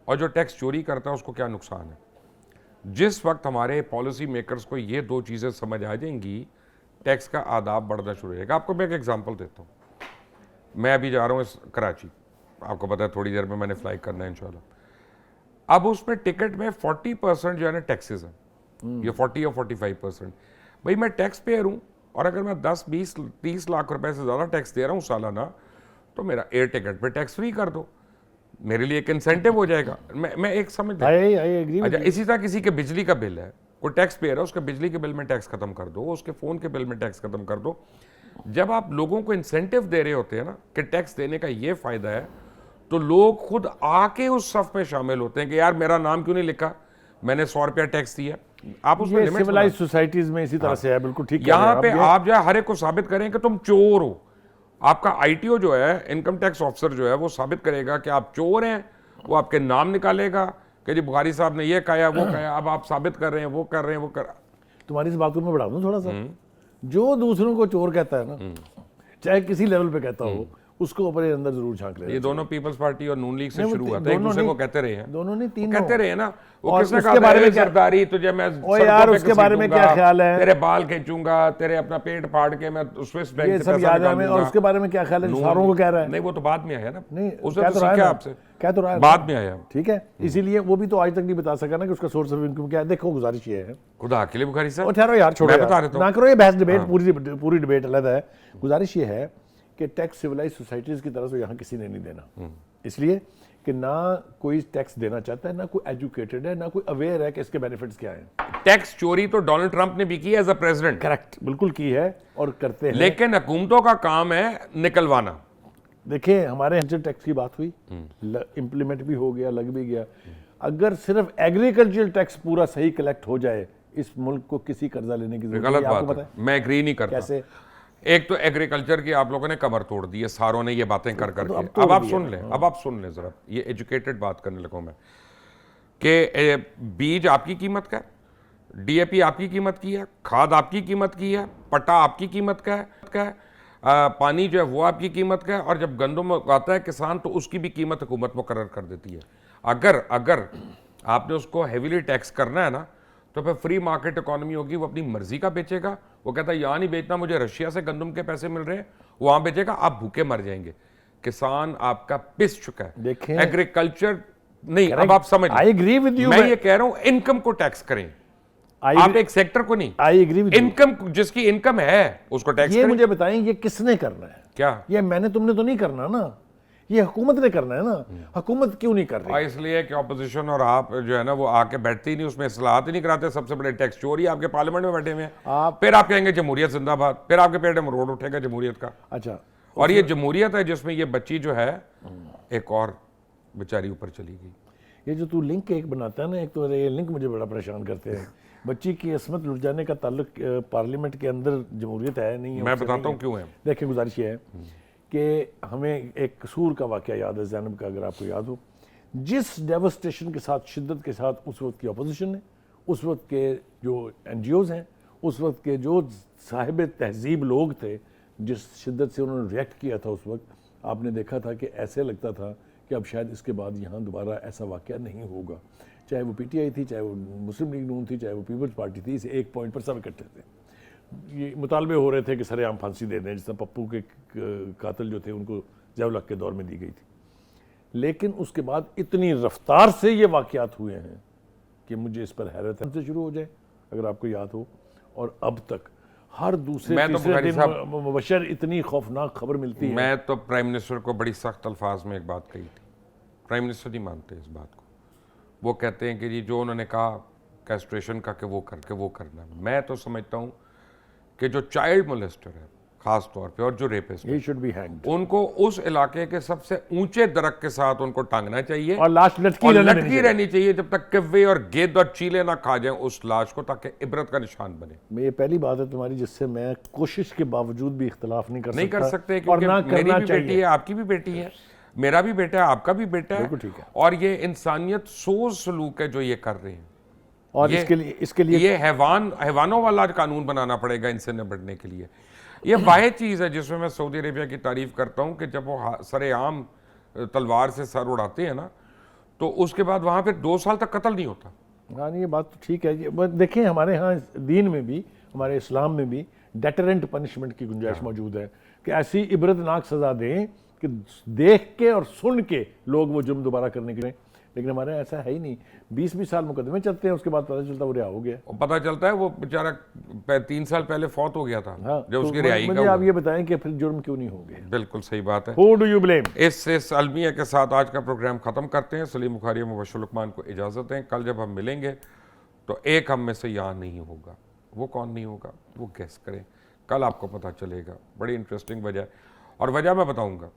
और जो टैक्स चोरी करता है उसको क्या नुकसान है। जिस वक्त हमारे पॉलिसी मेकर्स को ये दो चीज़ें समझ आ जाएंगी, टैक्स का आदाब बढ़ना शुरू हो जाएगा। आपको मैं एक एग्जांपल देता हूँ। मैं अभी जा रहा हूँ कराची, आपको पता है थोड़ी देर में मैंने फ्लाई करना है इंशाल्लाह। अब उसमें टिकट में 40% जो है ना टैक्सेस हैं, ये 40 या 45%। भाई मैं टैक्स पेयर हूँ, और अगर मैं 10, 20, 30 लाख रुपए से ज़्यादा टैक्स दे रहा हूँ सालाना, तो मेरा एयर टिकट पे टैक्स फ्री कर दो, मेरे लिए एक इंसेंटिव हो जाएगा। मैं एक समझ। अच्छा, इसी तरह किसी के बिजली का बिल है, कोई टैक्स पेयर है, उसके बिजली के बिल में टैक्स खत्म कर दो, उसके फ़ोन के बिल में टैक्स खत्म कर दो। जब आप लोगों को इंसेंटिव दे रहे होते हैं ना कि टैक्स देने का ये फ़ायदा है, तो लोग खुद आके उस सफ में शामिल होते हैं कि यार मेरा नाम क्यों नहीं लिखा, मैंने 100 रुपया टैक्स दिया। आप उसमें सिविलाइज्ड सोसाइटीज में इसी तरह से है, बिल्कुल ठीक। यहाँ पे आप जो है हर एक को साबित करें कि तुम चोर हो। आपका ITO जो है, इनकम टैक्स ऑफिसर जो है, वो साबित करेगा कि आप चोर हैं, वो आपके नाम निकालेगा कि जी बुखारी साहब ने ये कहा, वो कहा। अब आप साबित कर रहे हैं, वो कर रहे हैं, वो कर। तुम्हारी इस बात को मैं बढ़ा दूं थोड़ा सा। जो दूसरों को चोर कहता है ना, चाहे किसी लेवल पे कहता हो, उसको अपने अंदर जरूर झांक रहे हैं। ये दोनों पीपल्स पार्टी और नून लीग से शुरू हुआ था, एक दूसरे को कहते रहे हैं, दोनों नहीं, तीनों कहते रहे ना। वो और किसने उसके कहा बारे में सरदारी तुझे मैं यार, उसके बारे में क्या ख्याल है, तेरे बाल खींचूंगा, तेरे अपना पेट फाड़ के मैं स्विस बैंक से सब याद है हमें। और उसके बारे में क्या ख्याल है, सारों को कह रहा है। नहीं, वो तो बाद में आया ना, नहीं, उसने तो सीखा आपसे। कह तो रहा है बाद में आया। ठीक है, इसीलिए वो भी तो आज तक नहीं बता सका ना कि उसका सोर्स ऑफ इनकम क्या है। देखो गुजारिश ये है, खुदा के लिए बुखारी साहब, और ठहरो यार, छोड़ो मैं यार, बता रहा हूं। ना करो ये बहस डिबेट, पूरी डिबेट अलग है। गुजारिश ये है कि टैक्स सिविलाइज सोसाइटीज की तरह से यहाँ किसी ने नहीं देना, इसलिए कि ना कोई टैक्स देना चाहता है, ना कोई एजुकेटेड है, ना कोई अवेयर है कि इसके बेनिफिट्स क्या हैं। टैक्स चोरी तो डोनाल्ड ट्रंप ने भी की एज अ प्रेसिडेंट, करेक्ट, बिल्कुल की है और करते हैं। लेकिन हुकूमतों का काम है निकलवाना। देखिए हमारे यहाँ टैक्स की बात हुई, इंप्लीमेंट भी हो गया, लग भी गया। अगर सिर्फ एग्रीकल्चरल टैक्स पूरा सही कलेक्ट हो जाए, इस मुल्क को किसी कर्जा लेने की जरूरत गलत नहीं। आपको बात पता है, मैं एग्री नहीं करता। कैसे? एक तो एग्रीकल्चर की आप लोगों ने कमर तोड़ दी है, सारों ने ये बातें कर करके। अब आप सुन लें, अब आप सुन लें जरा, ये एजुकेटेड बात करने लगूं मैं कि बीज आपकी कीमत का है, डीएपी आपकी कीमत की है, खाद आपकी कीमत की है, पट्टा आपकी कीमत का है, पानी जो है वो आपकी कीमत का है, और जब गंदम उगाता है किसान तो उसकी भी कीमत हुकूमत मुकर्रर कर देती है। अगर आपने उसको हेवीली टैक्स करना है ना, तो फिर फ्री मार्केट इकोनॉमी होगी, वो अपनी मर्जी का बेचेगा। वो कहता है यहाँ नहीं बेचना, मुझे रशिया से गंदम के पैसे मिल रहे हैं, वहां बेचेगा, आप भूखे मर जाएंगे। किसान आपका पिस चुका है। देखें, एग्रीकल्चर नहीं, अब आप समझ, आई एग्री विद यू। मैं ये कह रहा हूं इनकम को टैक्स करें, आप एक सेक्टर को नहीं। आई एग्री विद इनकम, जिसकी इनकम है उसको टैक्स ये करें। मुझे बताएं, ये किसने करना है? क्या ये मैंने तुमने तो नहीं करना ना, ये हुकूमत ने करना है ना। हुकूमत क्यों नहीं कर रही? इसलिए कि ऑपोजिशन और आप जो है ना वो आके बैठते ही नहीं, उसमें इस्लाहात ही नहीं कराते। सबसे बड़े टैक्स चोरी आपके पार्लियामेंट में बैठे हुए हैं। फिर आप कहेंगे जमहूरियत जिंदाबाद, फिर आपके पेट में रोड उठेगा जमहूरियत का। अच्छा, और ये जमहूरियत है जिसमें ये बच्ची जो है एक और बेचारी ऊपर चली गई। ये जो तू लिंक एक बनाता है ना, एक तो ये लिंक मुझे बड़ा परेशान करते हैं। बच्ची की असमत लुट जाने का ताल्लुक पार्लियामेंट के अंदर जमहूरियत है नहीं है? मैं बताता हूँ क्यों है। देखिए गुजारिश ये है कि हमें एक कसूर का वाक़या याद है ज़ैनब का, अगर आपको याद हो, जिस डेवस्टेशन के साथ, शिद्दत के साथ उस वक्त की अपोजिशन ने, उस वक्त के जो NGOs हैं, उस वक्त के जो साहिब तहजीब लोग थे, जिस शिद्दत से उन्होंने रिएक्ट किया था उस वक्त, आपने देखा था कि ऐसे लगता था कि अब शायद इसके बाद यहाँ दोबारा ऐसा वाक़या नहीं होगा। चाहे वो PTI थी, चाहे वो मुस्लिम लीग नून थी, चाहे वो पीपल्स पार्टी थी, इस एक पॉइंट पर सब इकट्ठे थे। ये मुतालबे हो रहे थे कि सरेआम फांसी दे दें, जिस तरह पप्पू के कातिल जो थे उनको ज़िया-उल-हक के दौर में दी गई थी। लेकिन उसके बाद इतनी रफ्तार से ये वाक़यात हुए हैं कि मुझे इस पर हैरत है। से शुरू हो जाए, अगर आपको याद हो, और अब तक हर दूसरे तीसरे दिन मुबशर इतनी खौफनाक खबर मिलती है। मैं तो प्राइम मिनिस्टर को बड़ी सख्त अल्फाज में एक बात कही थी, प्राइम मिनिस्टर नहीं मानते इस बात को। वो कहते हैं कि जी जो उन्होंने कहा कैस्ट्रेशन का कि वो करना। मैं तो समझता हूँ कि जो चाइल्ड मोलेस्टर है खास तौर पे, और जो rapist He should be hanged। उनको उस इलाके के सबसे ऊंचे दरख्त के साथ उनको टांगना चाहिए, और लाश लटकी रहनी चाहिए जब तक कव्वे और गेंद और चीले ना खा जाएं उस लाश को, ताकि इबरत का निशान बने। ये पहली बात है तुम्हारी जिससे मैं कोशिश के बावजूद भी इख्तिलाफ नहीं कर सकते, क्योंकि मेरी भी बेटी है, आपकी भी बेटी है, मेरा भी बेटा है, आपका भी बेटा है, ठीक है। और ये इंसानियत सोच सलूक है जो ये कर रहे हैं। और इसके लिए ये हैवानों वाला कानून बनाना पड़ेगा इनसे निपटने के लिए। ये वाहिद चीज़ है जिसमें मैं सऊदी अरेबिया की तारीफ करता हूँ कि जब वो सरेआम तलवार से सर उड़ाते हैं ना, तो उसके बाद वहाँ फिर 2 साल तक कत्ल नहीं होता। हाँ, ये बात तो ठीक है। देखें हमारे यहाँ दीन में भी, हमारे इस्लाम में भी डेटरेंट पनिशमेंट की गुंजाइश मौजूद है कि ऐसी इबरतनाक सज़ा दें कि देख के और सुन के लोग वो जुर्म दोबारा करने के लिए। लेकिन हमारे ऐसा है ही नहीं। 20-20 साल मुकदमे चलते हैं, उसके बाद पता चलता वो रिहा हो गया। और पता चलता है वो बेचारा 3 साल पहले फौत हो गया था। हाँ, जब उसकी तो रिहाई का मुझे आप ये बताएं कि फिर जुर्म क्यों नहीं हो गए? बिल्कुल सही बात है। Who do you blame? इस अलमिया के साथ आज का प्रोग्राम ख़त्म करते हैं। सलीम बुखारी, मुबशर लुकमान को इजाज़त दें। कल जब हम मिलेंगे तो एक हम में से यहाँ नहीं होगा। वो कौन नहीं होगा वो गेस करें, कल आपको पता चलेगा। बड़ी इंटरेस्टिंग वजह, और वजह मैं बताऊँगा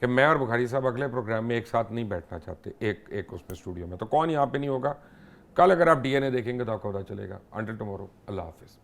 कि मैं और बुखारी साहब अगले प्रोग्राम में एक साथ नहीं बैठना चाहते, एक उसमें स्टूडियो में। तो कौन यहाँ पे नहीं होगा, कल अगर आप DNA देखेंगे तो आपको पता चलेगा। अंटिल टुमारो, अल्लाह हाफिज़।